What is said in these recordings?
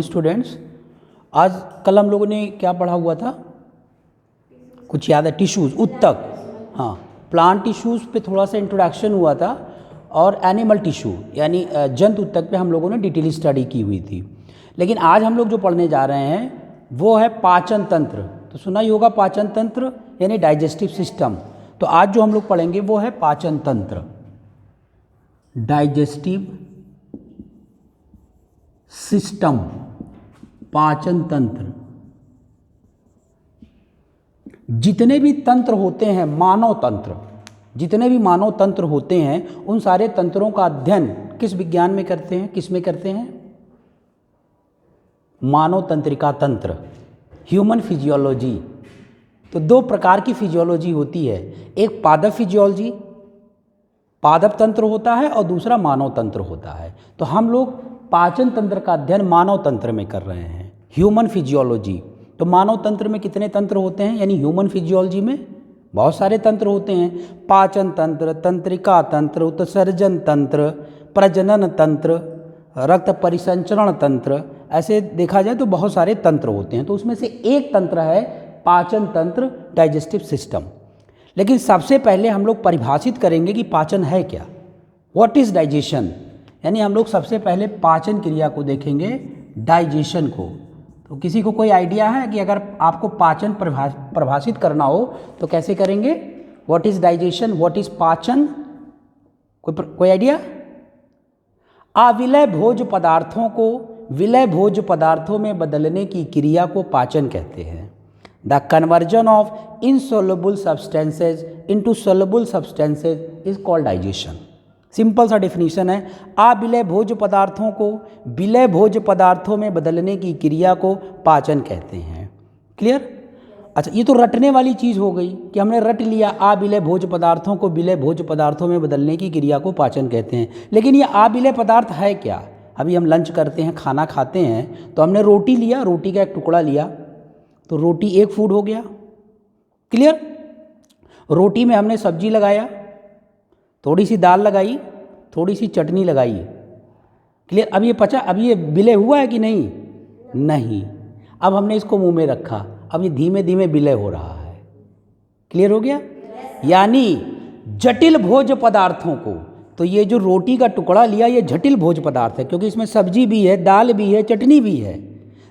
Students, आज कल हम लोगों ने क्या पढ़ा हुआ था? कुछ याद है? टिश्यूज़, उत्तक। हाँ, प्लांट टिश्यूज़ पे थोड़ा सा इंट्रोडक्शन हुआ था और एनिमल टिश्यू यानी जंतु उत्तक पे हम लोगों ने डिटेल स्टडी की हुई थी। लेकिन आज हम लोग जो पढ़ने जा रहे हैं वो है पाचन तंत्र। तो सुना ही होगा पाचन तंत्र यानी डाइजेस्टिव सिस्टम। तो आज जो हम लोग पढ़ेंगे वो है पाचन तंत्र, डाइजेस्टिव सिस्टम, पाचन तंत्र। जितने भी तंत्र होते हैं, मानव तंत्र, जितने भी मानव तंत्र होते हैं उन सारे तंत्रों का अध्ययन किस विज्ञान में करते हैं? किस में करते हैं? मानव तंत्रिका तंत्र, ह्यूमन फिजियोलॉजी। तो दो प्रकार की फिजियोलॉजी होती है, एक पादप फिजियोलॉजी, पादप तंत्र होता है, और दूसरा मानव तंत्र होता है। तो हम लोग पाचन तंत्र का अध्ययन मानव तंत्र में कर रहे हैं, ह्यूमन फिजियोलॉजी। तो मानव तंत्र में कितने तंत्र होते हैं? यानी ह्यूमन फिजियोलॉजी में बहुत सारे तंत्र होते हैं। पाचन तंत्र, तंत्रिका तंत्र, उत्सर्जन तंत्र, प्रजनन तंत्र, रक्त परिसंचरण तंत्र, ऐसे देखा जाए तो बहुत सारे तंत्र होते हैं। तो उसमें से एक तंत्र है पाचन तंत्र, डाइजेस्टिव सिस्टम। लेकिन सबसे पहले हम लोग परिभाषित करेंगे कि पाचन है क्या, व्हाट इज डाइजेशन। यानी हम लोग सबसे पहले पाचन क्रिया को देखेंगे, डाइजेशन को। तो किसी को कोई आइडिया है कि अगर आपको पाचन परिभाषित करना हो तो कैसे करेंगे? What is digestion, what is पाचन? कोई आइडिया? अविलय भोज्य पदार्थों को विलय भोज्य पदार्थों में बदलने की क्रिया को पाचन कहते हैं। The conversion of insoluble substances into soluble substances is called digestion. Simple सा डिफिनीशन है, अविलय भोज्य पदार्थों को विलय भोज्य पदार्थों में बदलने की क्रिया को पाचन कहते हैं। क्लियर? अच्छा, ये तो रटने वाली चीज़ हो गई कि हमने रट लिया, अविलय भोज्य पदार्थों को विलय भोज्य पदार्थों में बदलने की क्रिया को पाचन कहते हैं। लेकिन ये अविलय पदार्थ है क्या? अभी हम लंच करते हैं, खाना खाते हैं, तो हमने रोटी लिया, रोटी का एक टुकड़ा लिया, तो रोटी एक फूड हो गया। क्लियर? रोटी में हमने सब्जी लगाया, थोड़ी सी दाल लगाई, थोड़ी सी चटनी लगाई। क्लियर? अब ये पचा, अब ये विलय हुआ है कि नहीं? नहीं। अब हमने इसको मुंह में रखा, अब ये धीमे धीमे विलय हो रहा है। क्लियर हो गया? यानी जटिल भोज्य पदार्थों को, तो ये जो रोटी का टुकड़ा लिया ये जटिल भोज्य पदार्थ है, क्योंकि इसमें सब्जी भी है, दाल भी है, चटनी भी है।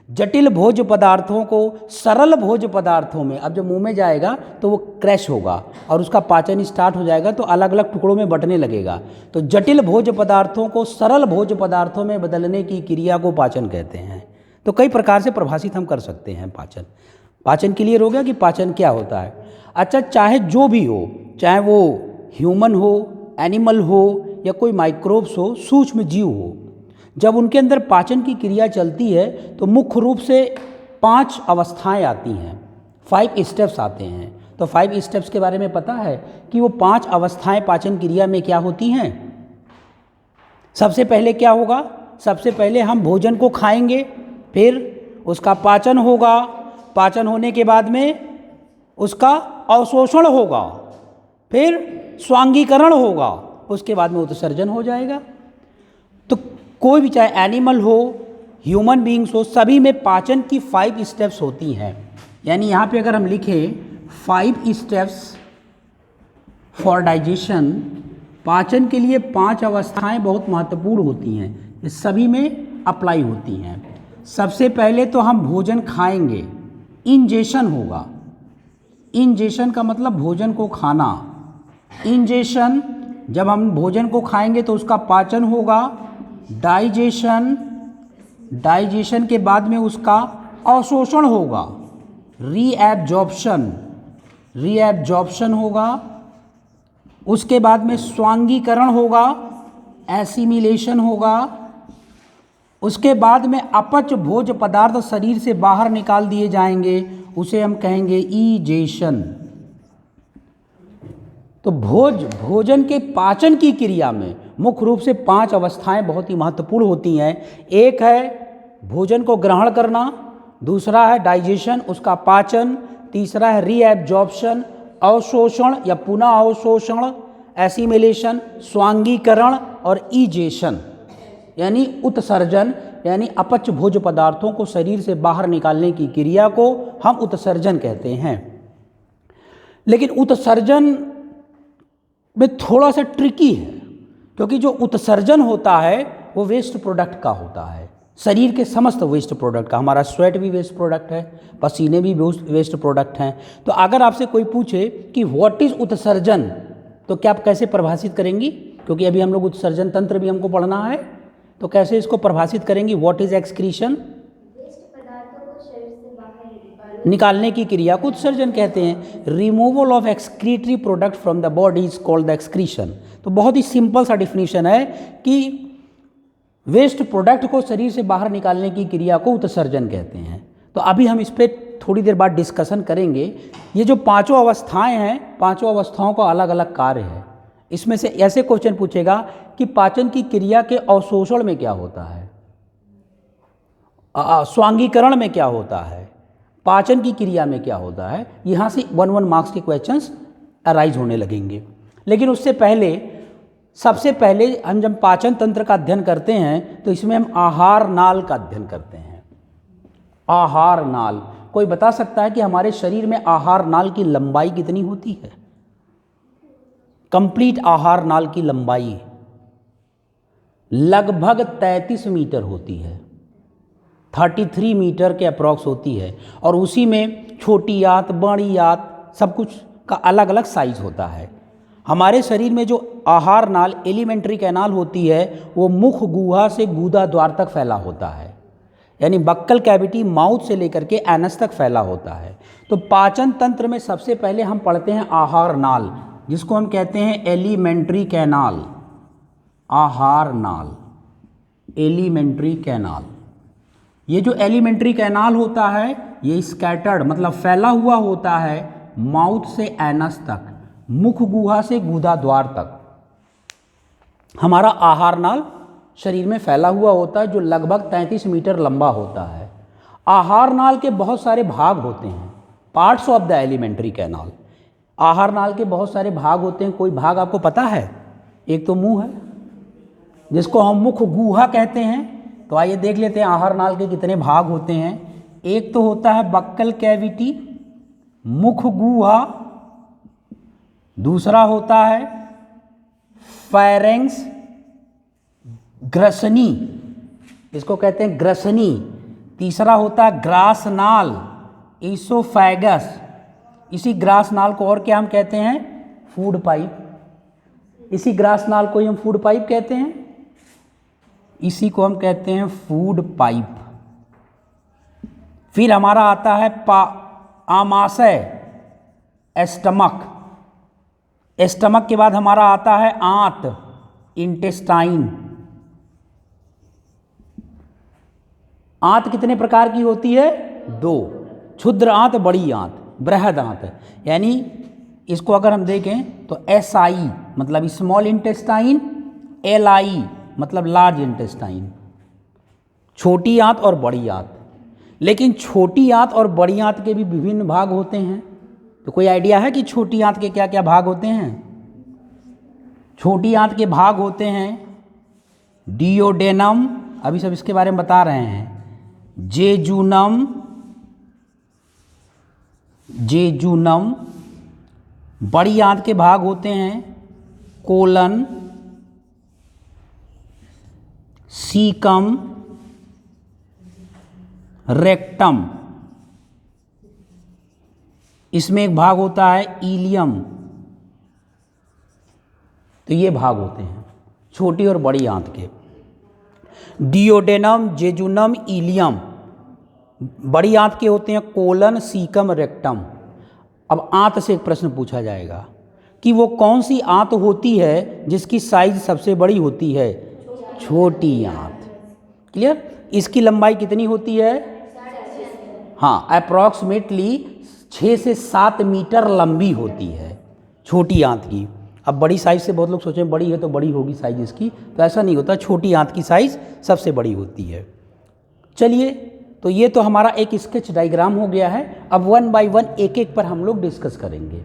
जटिल भोज्य पदार्थों को सरल भोज्य पदार्थों में, अब जब मुंह में जाएगा तो वो क्रैश होगा और उसका पाचन स्टार्ट हो जाएगा, तो अलग अलग टुकड़ों में बंटने लगेगा। तो जटिल भोज्य पदार्थों को सरल भोज्य पदार्थों में बदलने की क्रिया को पाचन कहते हैं। तो कई प्रकार से परिभाषित हम कर सकते हैं पाचन। पाचन क्लियर हो गया कि पाचन क्या होता है? अच्छा, चाहे जो भी हो, चाहे वो ह्यूमन हो, एनिमल हो, या कोई माइक्रोब्स हो, सूक्ष्म जीव हो, जब उनके अंदर पाचन की क्रिया चलती है तो मुख्य रूप से 5 अवस्थाएं आती हैं, 5 स्टेप्स आते हैं। तो 5 स्टेप्स के बारे में पता है कि वो 5 अवस्थाएं पाचन क्रिया में क्या होती हैं? सबसे पहले क्या होगा? सबसे पहले हम भोजन को खाएंगे, फिर उसका पाचन होगा, पाचन होने के बाद में उसका अवशोषण होगा, फिर स्वांगीकरण होगा, उसके बाद में उत्सर्जन हो जाएगा। तो कोई भी, चाहे एनिमल हो, ह्यूमन बीइंग्स हो, सभी में पाचन की 5 स्टेप्स होती हैं। यानी यहाँ पे अगर हम लिखें 5 स्टेप्स फॉर डाइजेशन, पाचन के लिए 5 अवस्थाएं बहुत महत्वपूर्ण होती हैं, ये सभी में अप्लाई होती हैं। सबसे पहले तो हम भोजन खाएंगे, इंजेशन होगा। इंजेशन का मतलब भोजन को खाना। इंजेशन, जब हम भोजन को खाएंगे तो उसका पाचन होगा। डाइजेशन, डाइजेशन के बाद में उसका अवशोषण होगा। रीएब्जॉर्प्शन, रीएब्जॉर्प्शन होगा। उसके बाद में स्वांगीकरण होगा, एसिमिलेशन होगा। उसके बाद में अपच भोज्य पदार्थ शरीर से बाहर निकाल दिए जाएंगे, उसे हम कहेंगे ईजेशन। तो भोजन के पाचन की क्रिया में मुख्य रूप से 5 अवस्थाएं बहुत ही महत्वपूर्ण होती हैं। एक है भोजन को ग्रहण करना, दूसरा है डाइजेशन, उसका पाचन, तीसरा है रीएब्जॉर्प्शन, अवशोषण या पुनः अवशोषण, एसिमिलेशन, स्वांगीकरण और ईजेशन। यानी उत्सर्जन, यानी अपच भोज्य पदार्थों को शरीर से बाहर निकालने की क्रिया को हम उत्सर्जन कहते हैं। लेकिन उत्सर्जन में थोड़ा सा ट्रिकी है, क्योंकि जो उत्सर्जन होता है वो वेस्ट प्रोडक्ट का होता है, शरीर के समस्त वेस्ट प्रोडक्ट का। हमारा स्वेट भी वेस्ट प्रोडक्ट है, पसीने भी वेस्ट प्रोडक्ट हैं। तो अगर आपसे कोई पूछे कि व्हाट इज उत्सर्जन, तो क्या आप कैसे परिभाषित करेंगी? क्योंकि अभी हम लोग उत्सर्जन तंत्र भी हमको पढ़ना है, तो कैसे इसको परिभाषित करेंगी? What is excretion? निकालने की क्रिया को उत्सर्जन कहते हैं। Removal of excretory product from the body is called the excretion. तो बहुत ही सिंपल सा डिफिनीशन है कि वेस्ट प्रोडक्ट को शरीर से बाहर निकालने की क्रिया को उत्सर्जन कहते हैं। तो अभी हम इस पर थोड़ी देर बाद डिस्कशन करेंगे। ये जो पांचों अवस्थाएं हैं, पांचों अवस्थाओं का अलग अलग कार्य है। इसमें से ऐसे क्वेश्चन पूछेगा कि पाचन की क्रिया के अवशोषण में क्या होता है, स्वांगीकरण में क्या होता है, पाचन की क्रिया में क्या होता है। यहाँ से 1 मार्क्स के क्वेश्चंस अराइज होने लगेंगे। लेकिन उससे पहले, सबसे पहले हम जब पाचन तंत्र का अध्ययन करते हैं तो इसमें हम आहार नाल का अध्ययन करते हैं। आहार नाल, कोई बता सकता है कि हमारे शरीर में आहार नाल की लंबाई कितनी होती है? कंप्लीट आहार नाल की लंबाई लगभग 33 मीटर होती है, 33 मीटर के अप्रॉक्स होती है। और उसी में छोटी आंत, बड़ी आंत, सब कुछ का अलग अलग साइज होता है। हमारे शरीर में जो आहार नाल, एलिमेंट्री कैनाल होती है, वो मुख गुहा से गूदा द्वार तक फैला होता है, यानी बक्कल कैविटी माउथ से लेकर के एनस तक फैला होता है। तो पाचन तंत्र में सबसे पहले हम पढ़ते हैं आहार नाल, जिसको हम कहते हैं एलिमेंट्री कैनाल। आहार नाल, एलिमेंट्री कैनाल। ये जो एलिमेंट्री कैनाल होता है ये स्कैटर्ड मतलब फैला हुआ होता है माउथ से एनस तक, मुख गुहा से गूदा द्वार तक। हमारा आहार नाल शरीर में फैला हुआ होता है जो लगभग 33 मीटर लंबा होता है। आहार नाल के बहुत सारे भाग होते हैं, parts of the alimentary canal. आहार नाल के बहुत सारे भाग होते हैं। कोई भाग आपको पता है? एक तो मुंह है, जिसको हम मुख गुहा कहते हैं। तो आइए देख लेते हैं आहार नाल के कितने भाग होते हैं। एक तो होता है बक्कल कैविटी, मुख गुहा। दूसरा होता है फायरेंक्स, ग्रसनी, इसको कहते हैं ग्रसनी। तीसरा होता है ग्रास नाल, ईसोफेगस। इसी ग्रास नाल को और क्या हम कहते हैं? Food pipe. इसी ग्रास नाल को ही हम फूड पाइप कहते हैं। इसी को हम कहते हैं फूड पाइप। फिर हमारा आता है आमाशय, एस्टमक। एस्टमक के बाद हमारा आता है आंत, इंटेस्टाइन। आंत कितने प्रकार की होती है? 2, क्षुद्र आंत, बड़ी आंत, बृहद आंत। यानी इसको अगर हम देखें तो SI मतलब स्मॉल इंटेस्टाइन, LI मतलब लार्ज इंटेस्टाइन, छोटी आंत और बड़ी आंत। लेकिन छोटी आंत और बड़ी आंत के भी विभिन्न भाग होते हैं। तो कोई आइडिया है कि छोटी आंत के क्या क्या भाग होते हैं? छोटी आंत के भाग होते हैं डियोडेनम, अभी सब इसके बारे में बता रहे हैं, जेजुनम, जेजुनम। बड़ी आंत के भाग होते हैं कोलन, सीकम, रेक्टम। इसमें एक भाग होता है इलियम। तो ये भाग होते हैं छोटी और बड़ी आंत के, डियोडेनम, जेजुनम, इलियम। बड़ी आंत के होते हैं कोलन, सीकम, रेक्टम। अब आंत से एक प्रश्न पूछा जाएगा कि वो कौन सी आंत होती है जिसकी साइज सबसे बड़ी होती है? छोटी आंत। क्लियर? इसकी लंबाई कितनी होती है? हाँ, अप्रॉक्सीमेटली 6 से 7 मीटर लंबी होती है छोटी आंत की। अब बड़ी साइज से बहुत लोग सोचें बड़ी है तो बड़ी होगी साइज इसकी, तो ऐसा नहीं होता। छोटी आंत की साइज सबसे बड़ी होती है। चलिए, तो ये तो हमारा एक स्केच डायग्राम हो गया है। अब 1 बाय 1 एक एक पर हम लोग डिस्कस करेंगे,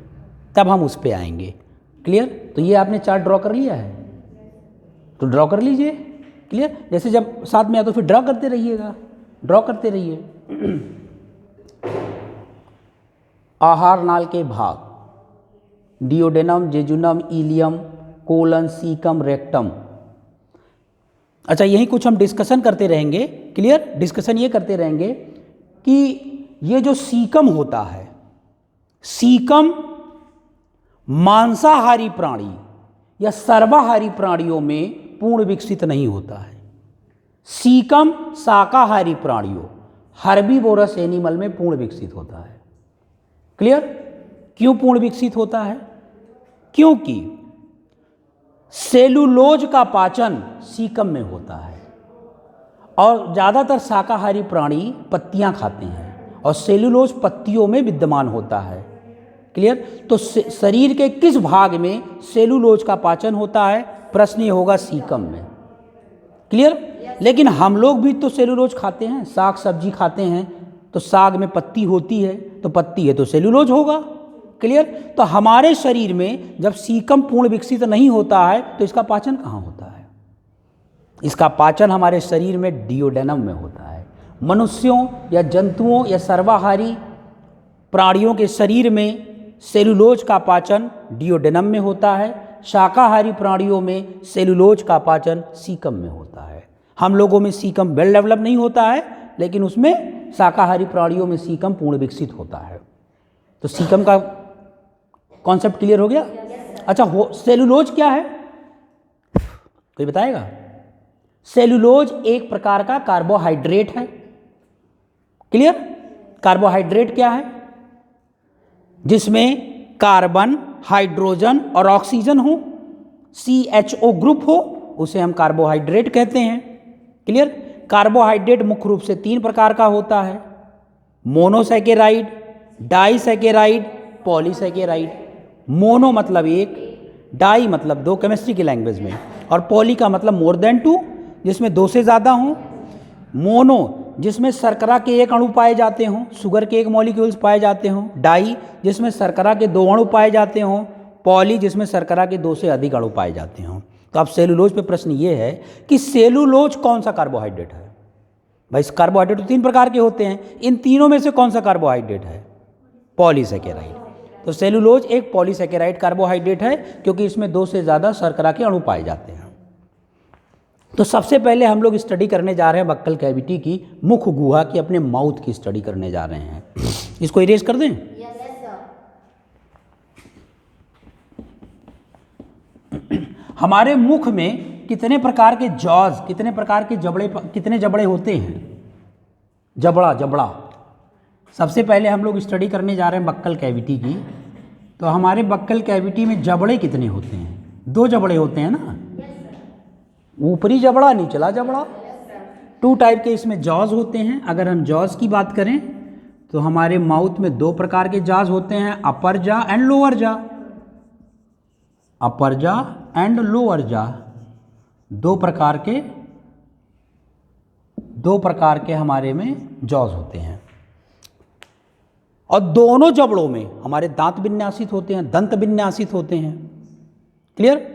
तब हम उस पर आएंगे। क्लियर? तो ये आपने चार्ट ड्रॉ कर लिया है, तो ड्रॉ कर लीजिए। क्लियर। जैसे जब साथ में या तो फिर ड्रॉ करते रहिएगा, ड्रॉ करते रहिए। आहार नाल के भाग, duodenum, jejunum, ileum, colon, caecum, rectum. अच्छा, यही कुछ हम डिस्कशन करते रहेंगे, क्लियर। डिस्कशन ये करते रहेंगे कि ये जो सीकम होता है, सीकम मांसाहारी प्राणी या सर्वाहारी प्राणियों में पूर्ण विकसित नहीं होता है। सीकम शाकाहारी प्राणियों, हर्बीवोरस एनिमल में पूर्ण विकसित होता है। क्लियर। क्यों पूर्ण विकसित होता है? क्योंकि सेलुलोज का पाचन सीकम में होता है और ज़्यादातर शाकाहारी प्राणी पत्तियां खाते हैं और सेलुलोज पत्तियों में विद्यमान होता है। क्लियर। तो शरीर के किस भाग में सेलुलोज का पाचन होता है? प्रश्न ये होगा सीकम में। क्लियर। लेकिन हम लोग भी तो सेलुलोज खाते हैं, साग सब्जी खाते हैं, तो साग में पत्ती होती है, तो पत्ती है तो सेलुलोज होगा। क्लियर। तो हमारे शरीर में जब सीकम पूर्ण विकसित नहीं होता है तो इसका पाचन कहाँ होता है? इसका पाचन हमारे शरीर में डियोडेनम में होता है। मनुष्यों या जंतुओं या सर्वाहारी प्राणियों के शरीर में सेलुलोज का पाचन डियोडेनम में होता है, शाकाहारी प्राणियों में सेलुलोज का पाचन सीकम में होता है। हम लोगों में सीकम वेल डेवलप नहीं होता है, लेकिन उसमें शाकाहारी प्राणियों में सीकम पूर्ण विकसित होता है। तो सीकम का कॉन्सेप्ट क्लियर हो गया? अच्छा, सेलुलोज क्या है, कोई बताएगा? सेलुलोज एक प्रकार का कार्बोहाइड्रेट है। क्लियर। कार्बोहाइड्रेट क्या है? जिसमें कार्बन, हाइड्रोजन और ऑक्सीजन हो, CHO ग्रुप हो, उसे हम कार्बोहाइड्रेट कहते हैं। क्लियर। कार्बोहाइड्रेट मुख्य रूप से 3 प्रकार का होता है: मोनोसैकेराइड, डाइसैकेराइड, पॉलीसैकेराइड। मोनो मतलब एक, डाई मतलब 2 केमिस्ट्री की लैंग्वेज में, और पॉली का मतलब मोर देन 2, जिसमें 2 से ज़्यादा हों। मोनो जिसमें शर्करा के 1 अणु पाए जाते हों, शुगर के 1 मॉलिक्यूल्स पाए जाते हों। डाई जिसमें शर्करा के 2 अणु पाए जाते हों। पॉली जिसमें शर्करा के 2 से अधिक अणु पाए जाते हों। तो अब सेलुलोज पे प्रश्न ये है कि सेलुलोज कौन सा कार्बोहाइड्रेट है? भाई कार्बोहाइड्रेट तो 3 प्रकार के होते हैं, इन तीनों में से कौन सा कार्बोहाइड्रेट है? पॉलीसैकेराइड। तो सेलुलोज एक पॉलीसैकेराइड कार्बोहाइड्रेट है, क्योंकि इसमें 2 से ज़्यादा शर्करा के अणु पाए जाते हैं। तो सबसे पहले हम लोग स्टडी करने जा रहे हैं बक्कल कैविटी की, मुख गुहा की, अपने माउथ की स्टडी करने जा रहे हैं। इसको इरेज कर दें? हमारे मुख में कितने प्रकार के जॉज, कितने प्रकार के जबड़े, कितने जबड़े होते हैं? जबड़ा। सबसे पहले हम लोग स्टडी करने जा रहे हैं बक्कल कैविटी की। तो हमारे बक्कल कैविटी में जबड़े कितने होते हैं? 2 जबड़े होते हैं ना, ऊपरी जबड़ा, निचला जबड़ा। 2 टाइप के इसमें जॉज होते हैं। अगर हम जॉज की बात करें तो हमारे माउथ में 2 प्रकार के जॉज होते हैं, अपर जा एंड लोअर जा। अपर जा एंड लोअर जा, 2 प्रकार के हमारे में जॉज होते हैं। और दोनों जबड़ों में हमारे दांत विन्यासित होते हैं, दंत विन्यासित होते हैं। क्लियर।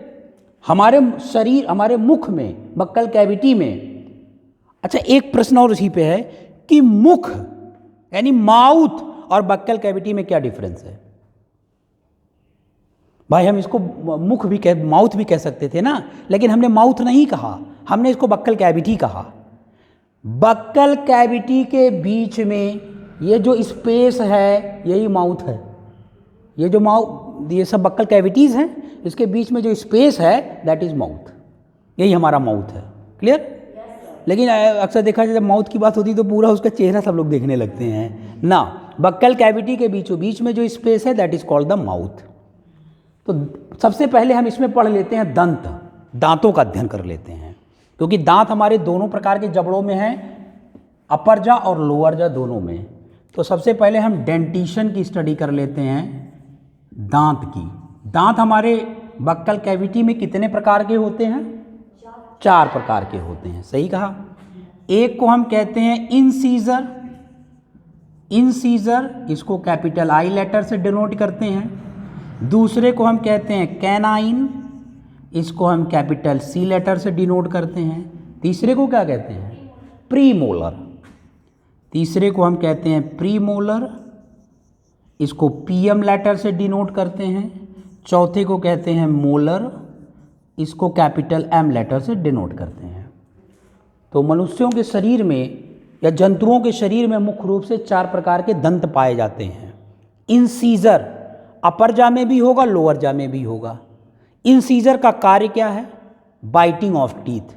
हमारे शरीर, हमारे मुख में, बक्कल कैविटी में। अच्छा, एक प्रश्न और इसी पे है कि मुख यानी माउथ और बक्कल कैविटी में क्या डिफरेंस है? भाई हम इसको मुख भी माउथ भी कह सकते थे ना, लेकिन हमने माउथ नहीं कहा, हमने इसको बक्कल कैविटी कहा। बक्कल कैविटी के बीच में ये जो स्पेस है यही माउथ है। ये जो ये सब बक्कल कैविटीज़ हैं, इसके बीच में जो स्पेस है दैट इज़ माउथ, यही हमारा माउथ है। क्लियर। लेकिन अक्सर देखा जाए जब माउथ की बात होती है तो पूरा उसका चेहरा सब लोग देखने लगते हैं ना। बक्कल कैविटी के बीचों बीच में जो स्पेस है that is called the mouth. तो सबसे पहले हम इसमें पढ़ लेते हैं दंत, दांतों का अध्ययन कर लेते हैं, क्योंकि दांत हमारे दोनों प्रकार के जबड़ों में हैं, अपर जा और लोअर जा दोनों में। तो सबसे पहले हम डेंटिशन की स्टडी कर लेते हैं, दांत की। दांत हमारे बक्कल कैविटी में कितने प्रकार के होते हैं? 4 प्रकार के होते हैं। सही कहा। एक को हम कहते हैं इंसीजर। इंसीजर इसको कैपिटल I लेटर से डिनोट करते हैं। दूसरे को हम कहते हैं कैनाइन, इसको हम कैपिटल C लेटर से डिनोट करते हैं। तीसरे को क्या कहते हैं? प्रीमोलर। तीसरे को हम कहते हैं प्रीमोलर, इसको पीएम लेटर से डिनोट करते हैं। चौथे को कहते हैं मोलर, इसको कैपिटल एम लेटर से डिनोट करते हैं। तो मनुष्यों के शरीर में या जंतुओं के शरीर में मुख्य रूप से 4 प्रकार के दंत पाए जाते हैं। इंसीजर अपर जा में भी होगा, लोअर जा में भी होगा। इंसीजर का कार्य क्या है? Biting of teeth.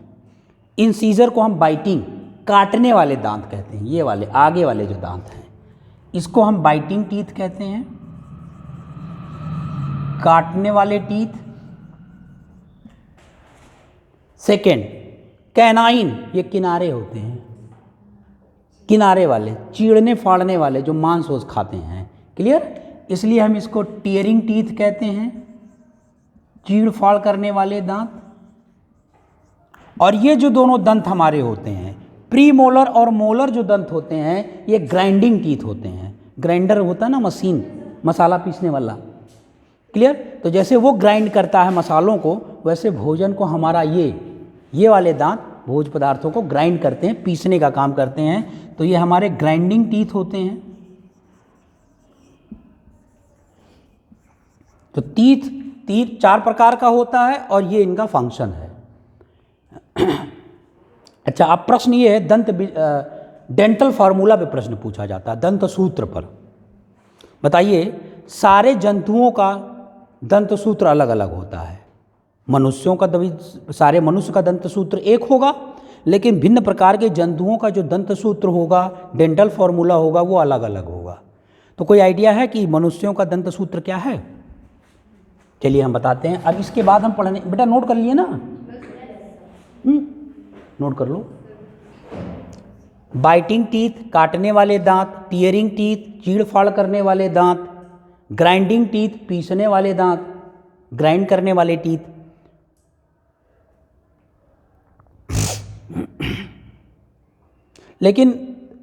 इंसीजर को हम बाइटिंग, काटने वाले दांत कहते हैं। ये वाले आगे वाले जो दांत हैं इसको हम बाइटिंग टीथ कहते हैं, काटने वाले टीथ। सेकेंड, कैनाइन, ये किनारे होते हैं, किनारे वाले, चीड़ने फाड़ने वाले जो मांस ओस खाते हैं। क्लियर? इसलिए हम इसको टीयरिंग टीथ कहते हैं, चीड़ फाड़ करने वाले दांत। और ये जो दोनों दंत हमारे होते हैं, प्रीमोलर और मोलर जो दंत होते हैं, ये ग्राइंडिंग टीथ होते हैं। ग्राइंडर होता है ना, मशीन, मसाला पीसने वाला। क्लियर? तो जैसे वो ग्राइंड करता है मसालों को, वैसे भोजन को हमारा ये वाले दांत भोज पदार्थों को ग्राइंड करते हैं, पीसने का काम करते हैं। तो ये हमारे ग्राइंडिंग टीथ होते हैं। तो टीथ 4 प्रकार का होता है और ये इनका फंक्शन है। अच्छा, अब प्रश्न ये है डेंटल फार्मूला पे प्रश्न पूछा जाता है, दंत सूत्र पर। बताइए, सारे जंतुओं का दंत सूत्र अलग अलग होता है। मनुष्यों का सारे मनुष्य का दंत सूत्र एक होगा, लेकिन भिन्न प्रकार के जंतुओं का जो दंत सूत्र होगा, डेंटल फार्मूला होगा, वो अलग अलग होगा। तो कोई आइडिया है कि मनुष्यों का दंत सूत्र क्या है? चलिए हम बताते हैं। अब इसके बाद हम पढ़ने, बेटा नोट कर लिए ना? नोट कर लो। बाइटिंग टीथ, काटने वाले दांत। टीयरिंग टीथ, चीड़ फाड़ करने वाले दांत। ग्राइंडिंग टीथ, पीसने वाले दांत, ग्राइंड करने वाले टीथ। लेकिन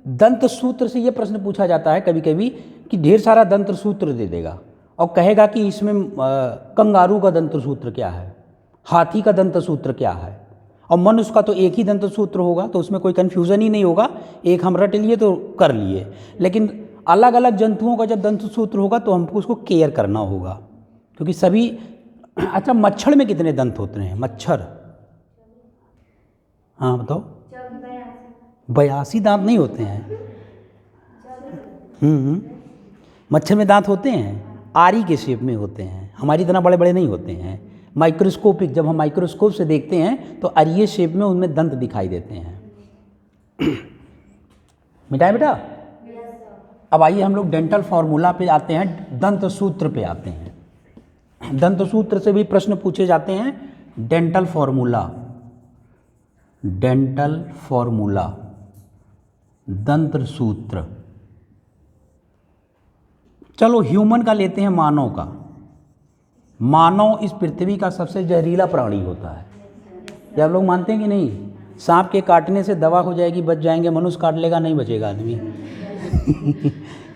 दंत सूत्र से यह प्रश्न पूछा जाता है कभी कभी कि ढेर सारा दंत सूत्र दे देगा और कहेगा कि इसमें कंगारू का दंत सूत्र क्या है, हाथी का दंत सूत्र क्या है, और मनुष्य का तो एक ही दंत सूत्र होगा, तो उसमें कोई कन्फ्यूज़न ही नहीं होगा। एक हम रट लिए तो कर लिए। लेकिन अलग अलग जंतुओं का जब दंत सूत्र होगा तो हमको उसको केयर करना होगा, क्योंकि सभी। अच्छा, मच्छर में कितने दंत होते हैं? मच्छर, हाँ बताओ। 82 दांत नहीं होते हैं। मच्छर में दांत होते हैं, आरी के शेप में होते हैं, हमारी तरह बड़े बड़े नहीं होते हैं। माइक्रोस्कोपिक, जब हम माइक्रोस्कोप से देखते हैं तो अरिये शेप में उनमें दंत दिखाई देते हैं। मिटाए बेटा? अब आइए हम लोग डेंटल फार्मूला पे आते हैं, दंत सूत्र पे आते हैं। दंत सूत्र से भी प्रश्न पूछे जाते हैं। डेंटल फार्मूला, डेंटल फार्मूला, दंत सूत्र। चलो ह्यूमन का लेते हैं, मानव का। मानव इस पृथ्वी का सबसे जहरीला प्राणी होता है। ये आप लोग मानते हैं कि नहीं? सांप के काटने से दवा हो जाएगी, बच जाएंगे, मनुष्य काट लेगा नहीं बचेगा आदमी।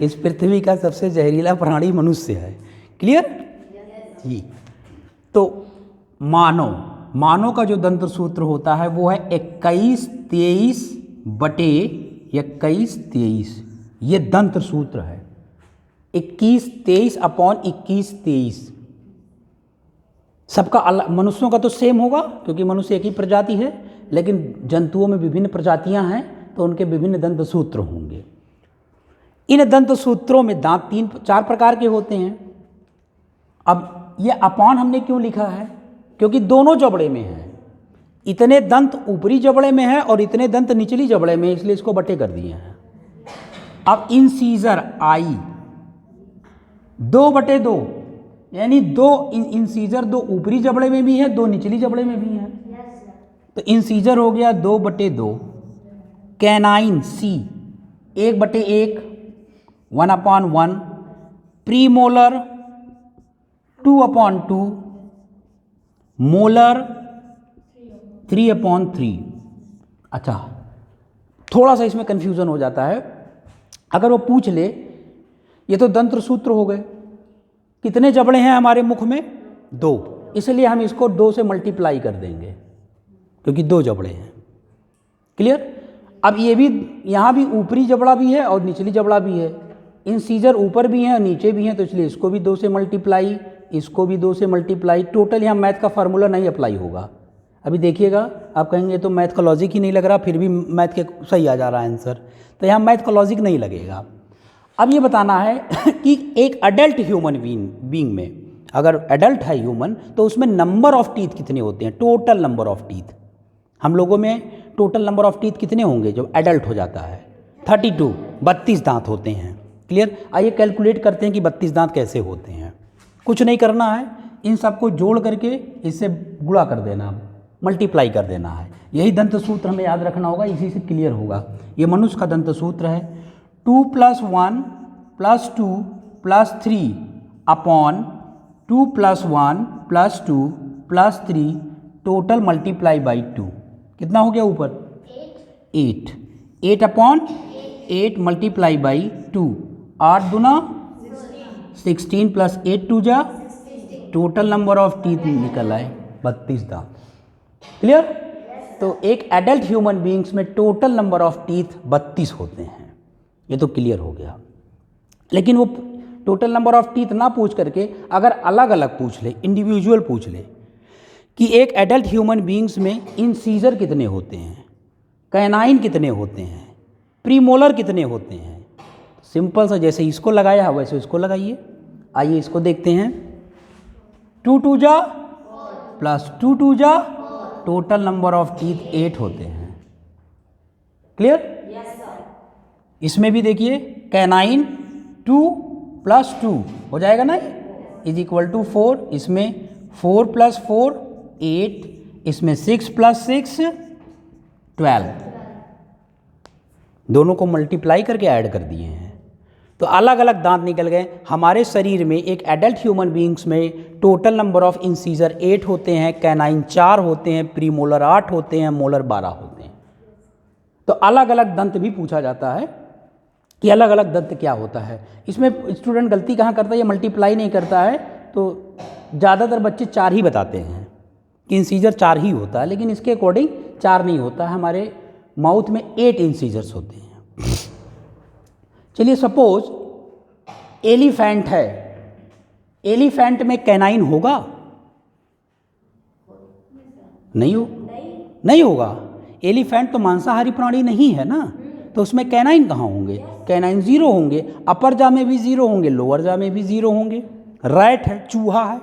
इस पृथ्वी का सबसे जहरीला प्राणी मनुष्य है। क्लियर जी? तो मानव का जो दंत सूत्र होता है वो है 21-23/21-23। ये दंत सूत्र है। 21-23/21-23। सबका अलग, मनुष्यों का तो सेम होगा क्योंकि मनुष्य एक ही प्रजाति है, लेकिन जंतुओं में विभिन्न प्रजातियां हैं तो उनके विभिन्न दंत सूत्र होंगे। इन दंत सूत्रों में दांत 4 प्रकार के होते हैं। अब ये अपॉन हमने क्यों लिखा है? क्योंकि दोनों जबड़े में है। इतने दंत ऊपरी जबड़े में है और इतने दंत निचली जबड़े में, इसलिए इसको बटे कर दिए हैं। अब इंसीजर आई 2/2, यानी 2 इंसीजर 2 ऊपरी जबड़े में भी है, 2 निचली जबड़े में भी है। तो इंसीजर हो गया 2/2। कैनाइन सी 1/1, 1/1। प्रीमोलर 2/2। मोलर 3/3। अच्छा, थोड़ा सा इसमें कन्फ्यूज़न हो जाता है। अगर वो पूछ ले, ये तो दंत सूत्र हो गए, कितने जबड़े हैं हमारे मुख में? 2, इसलिए हम इसको 2 से मल्टीप्लाई कर देंगे क्योंकि 2 जबड़े हैं। क्लियर। अब ये भी, यहाँ भी ऊपरी जबड़ा भी है और निचली जबड़ा भी है, इंसीजर ऊपर भी हैं और नीचे भी हैं, तो इसलिए इसको भी 2 से मल्टीप्लाई, इसको भी 2 से मल्टीप्लाई। टोटल यहाँ मैथ का फार्मूला नहीं अप्लाई होगा। अभी देखिएगा, आप कहेंगे तो मैथ का लॉजिक ही नहीं लग रहा, फिर भी मैथ के सही आ जा रहा है आंसर, तो यहाँ मैथ का लॉजिक नहीं लगेगा। अब ये बताना है कि एक अडल्ट ह्यूमन बीइंग में, अगर एडल्ट है ह्यूमन, तो उसमें नंबर ऑफ टीथ कितने होते हैं, टोटल नंबर ऑफ टीथ। हम लोगों में टोटल नंबर ऑफ टीथ कितने होंगे जब एडल्ट हो जाता है? 32, 32 दांत होते हैं। क्लियर। आइए कैलकुलेट करते हैं कि 32 दांत कैसे होते हैं। कुछ नहीं करना है, इन सबको जोड़ करके इससे गुणा कर देना, मल्टीप्लाई कर देना है। यही दंत सूत्र हमें याद रखना होगा, इसी से क्लियर होगा। ये मनुष्य का दंत सूत्र है, 2 + 1 + 2 + 3 अपॉन 2 + 1 + 2 + 3 टोटल मल्टीप्लाई बाई 2। कितना हो गया ऊपर? 8। 8 अपॉन 8 मल्टीप्लाई बाई 2, 8 दूना 16 + 8 2 जा, टोटल नंबर ऑफ टीथ निकल आए 32 दांत। क्लियर। तो एक एडल्ट ह्यूमन बीइंग्स में टोटल नंबर ऑफ टीथ 32 होते हैं, ये तो क्लियर हो गया। लेकिन वो टोटल नंबर ऑफ टीथ ना पूछ करके अगर अलग अलग पूछ ले, इंडिविजुअल पूछ ले कि एक एडल्ट ह्यूमन बीइंग्स में इंसीजर कितने होते हैं, कैनाइन कितने होते हैं, प्रीमोलर कितने होते हैं, सिंपल सा जैसे इसको लगाया है वैसे इसको लगाइए। आइए इसको देखते हैं। 2 2 जा प्लस 2 2 जा, टोटल नंबर ऑफ टीथ 8 होते हैं। क्लियर। इसमें भी देखिए, कैनाइन 2 + 2 हो जाएगा ना, = 4। इसमें 4 + 4 8, इसमें 6 + 6 12, दोनों को मल्टीप्लाई करके ऐड कर दिए हैं, तो अलग अलग दांत निकल गए। हमारे शरीर में एक एडल्ट ह्यूमन बीइंग्स में टोटल नंबर ऑफ इंसीजर 8 होते हैं, कैनाइन 4 होते हैं, प्रीमोलर 8 होते हैं, मोलर 12 होते हैं। तो अलग अलग दंत भी पूछा जाता है कि अलग अलग दंत क्या होता है। इसमें स्टूडेंट गलती कहाँ करता है, ये मल्टीप्लाई नहीं करता है, तो ज़्यादातर बच्चे 4 ही बताते हैं कि इंसीजर 4 ही होता है, लेकिन इसके अकॉर्डिंग 4 नहीं होता है। हमारे माउथ में 8 इंसीजर्स होते हैं। चलिए सपोज एलिफेंट है, एलिफेंट में कैनाइन होगा? नहीं होगा। एलिफेंट तो मांसाहारी प्राणी नहीं है ना, तो उसमें कैनाइन कहाँ होंगे? कैनाइन 0 होंगे। अपर जा में भी 0 होंगे, लोअर जा में भी 0 होंगे। रैट है, चूहा है,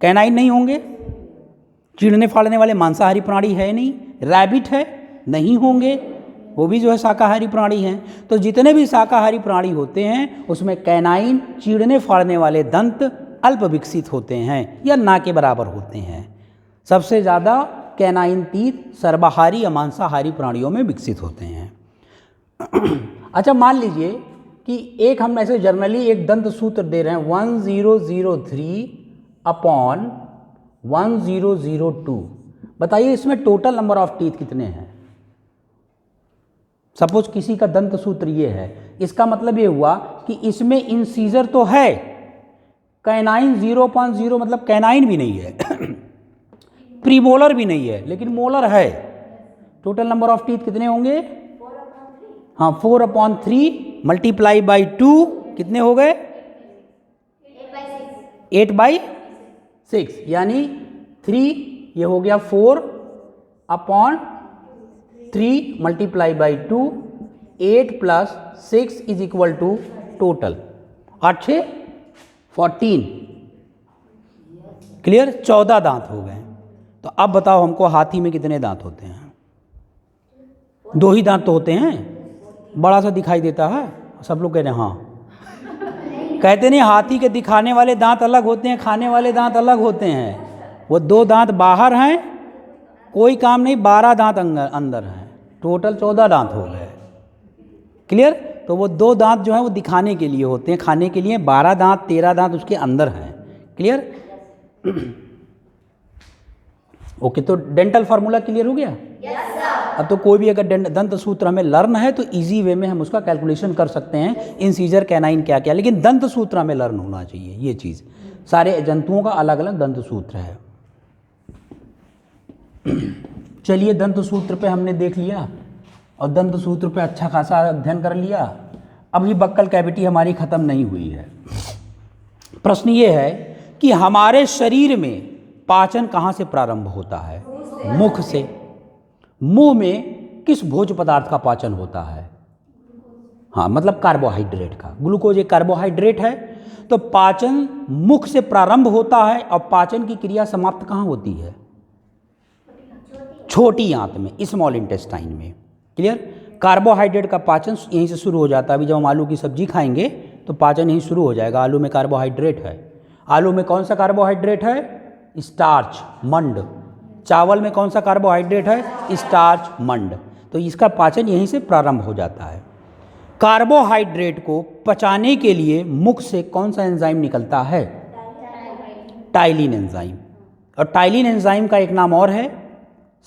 कैनाइन नहीं होंगे। चीड़ने फाड़ने वाले मांसाहारी प्राणी है नहीं। रैबिट है, नहीं होंगे, वो भी जो है शाकाहारी प्राणी हैं। तो जितने भी शाकाहारी प्राणी होते हैं उसमें कैनाइन, चीड़ने फाड़ने वाले दंत अल्प विकसित होते हैं या ना के बराबर होते हैं। सबसे ज़्यादा कैनाइन टीथ सर्वाहारी या मांसाहारी प्राणियों में विकसित होते हैं। अच्छा, मान लीजिए कि एक हम ऐसे जर्नली एक दंत सूत्र दे रहे हैं 1003 अपॉन 1002। बताइए इसमें टोटल नंबर ऑफ टीथ कितने हैं? सपोज किसी का दंत सूत्र ये है, इसका मतलब ये हुआ कि इसमें इंसीजर तो है, कैनाइन 0.0 मतलब कैनाइन भी नहीं है, प्रीमोलर भी नहीं है, लेकिन मोलर है। टोटल नंबर ऑफ टीथ कितने होंगे? 4/3 मल्टीप्लाई बाई 2 कितने हो गए? 8/6, यानी 3, ये हो गया 4/3 मल्टीप्लाई बाई 2, 8 + 6 = टोटल 8 6 14। क्लियर। 14 दांत हो गए। तो अब बताओ हमको हाथी में कितने दांत होते हैं? 2 ही दांत तो होते हैं, बड़ा सा दिखाई देता है। सब लोग कह रहे हैं हाँ, कहते नहीं हाथी के दिखाने वाले दांत अलग होते हैं, खाने वाले दांत अलग होते हैं। वो 2 दांत बाहर हैं, कोई काम नहीं, 12 दांत अंदर हैं, टोटल 14 दांत हो गए। क्लियर। तो वो 2 दांत जो हैं वो दिखाने के लिए होते हैं, खाने के लिए 12 दांत 13 दांत उसके अंदर हैं। क्लियर। ओके, तो डेंटल फार्मूला क्लियर हो गया? Yes sir. अब तो कोई भी अगर दंत सूत्र हमें लर्न है तो इजी वे में हम उसका कैलकुलेशन कर सकते हैं, इंसीजर कैनाइन क्या क्या, लेकिन दंत सूत्र हमें लर्न होना चाहिए। ये चीज़ सारे जंतुओं का अलग अलग दंत सूत्र है। चलिए दंत सूत्र पे हमने देख लिया और दंत सूत्र पे अच्छा खासा अध्ययन कर लिया। अभी बक्कल कैविटी हमारी ख़त्म नहीं हुई है। प्रश्न ये है कि हमारे शरीर में पाचन कहाँ से प्रारंभ होता है? मुख से। मुंह में किस भोज्य पदार्थ का पाचन होता है? हाँ, मतलब कार्बोहाइड्रेट का। ग्लूकोज एक कार्बोहाइड्रेट है। तो पाचन मुख से प्रारंभ होता है और पाचन की क्रिया समाप्त कहाँ होती है? छोटी आंत में, स्मॉल इंटेस्टाइन में। क्लियर? कार्बोहाइड्रेट का पाचन यहीं से शुरू हो जाता है। अभी जब हम आलू की सब्जी खाएंगे तो पाचन यहीं शुरू हो जाएगा। आलू में कार्बोहाइड्रेट है। आलू में कौन सा कार्बोहाइड्रेट है? स्टार्च, मंड। चावल में कौन सा कार्बोहाइड्रेट है? स्टार्च, मंड। तो इसका पाचन यहीं से प्रारंभ हो जाता है। कार्बोहाइड्रेट को पचाने के लिए मुख से कौन सा एंजाइम निकलता है? Ptyalin enzyme. और टाइलिन एंजाइम का एक नाम और है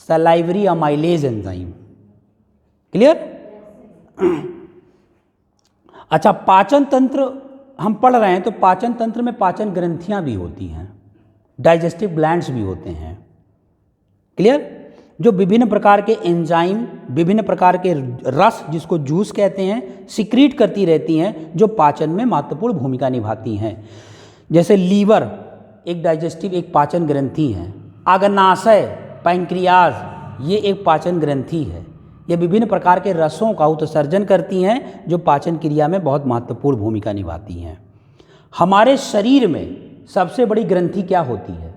सलाइवरी अमाइलेज एंजाइम। क्लियर? अच्छा, पाचन तंत्र हम पढ़ रहे हैं तो पाचन तंत्र में पाचन ग्रंथियां भी होती हैं, डाइजेस्टिव ग्लैंड्स भी होते हैं। क्लियर? जो विभिन्न प्रकार के एंजाइम, विभिन्न प्रकार के रस, जिसको जूस कहते हैं, सिक्रीट करती रहती हैं, जो पाचन में महत्वपूर्ण भूमिका निभाती हैं। जैसे लीवर एक डाइजेस्टिव, एक पाचन ग्रंथि है। अग्नाशय, पैंक्रियाज, ये एक पाचन ग्रंथि है। ये विभिन्न प्रकार के रसों का उत्सर्जन करती हैं, जो पाचन क्रिया में बहुत महत्वपूर्ण भूमिका निभाती हैं। हमारे शरीर में सबसे बड़ी ग्रंथि क्या होती है?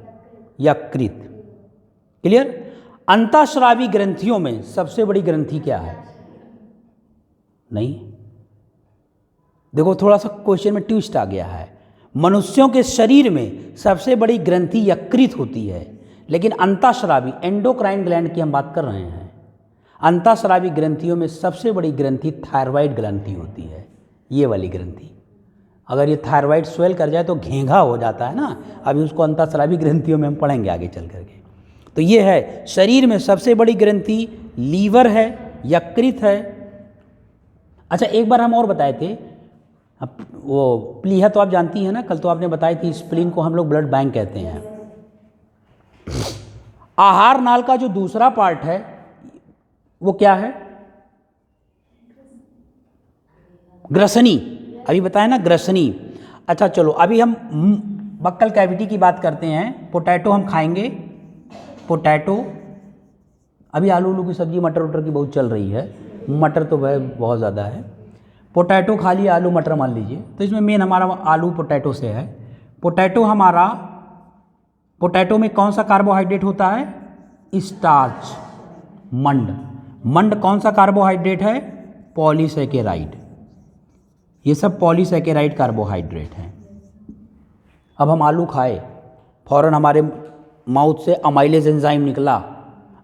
यकृत। क्लियर? अंतःस्रावी ग्रंथियों में सबसे बड़ी ग्रंथि क्या है? नहीं, देखो थोड़ा सा क्वेश्चन में ट्विस्ट आ गया है। मनुष्यों के शरीर में सबसे बड़ी ग्रंथि यकृत होती है, लेकिन अंतःस्रावी, एंडोक्राइन ग्लैंड की हम बात कर रहे हैं। अंतःस्रावी ग्रंथियों में सबसे बड़ी ग्रंथि थायराइड ग्रंथि होती है। ये वाली ग्रंथि, अगर ये थायराइड स्वेल कर जाए तो घेंघा हो जाता है ना। अभी उसको अंतःस्रावी ग्रंथियों में हम पढ़ेंगे आगे चल करके। तो ये है, शरीर में सबसे बड़ी ग्रंथि लीवर है, यकृत है। अच्छा, एक बार हम और बताए थे, वो प्लीहा तो आप जानती हैं ना, कल तो आपने बताई थी। स्प्लीन को हम लोग ब्लड बैंक कहते हैं। आहार नाल का जो दूसरा पार्ट है वो क्या है? ग्रसनी। अभी बताया ना, ग्रसनी। अच्छा चलो, अभी हम बक्कल कैविटी की बात करते हैं। पोटैटो हम खाएंगे। पोटैटो, अभी आलू की सब्जी मटर उटर की बहुत चल रही है। मटर तो वह बहुत ज़्यादा है। पोटैटो खा लिया, आलू मटर मान लीजिए। तो इसमें मेन हमारा आलू पोटैटो से है। पोटैटो हमारा, पोटैटो में कौन सा कार्बोहाइड्रेट होता है? स्टार्च, मंड। मंड कौन सा कार्बोहाइड्रेट है? पॉलीसैकेराइड। ये सब पॉलीसैकेराइड कार्बोहाइड्रेट हैं। अब हम आलू खाए, फौरन हमारे माउथ से अमाइलेज एंजाइम निकला।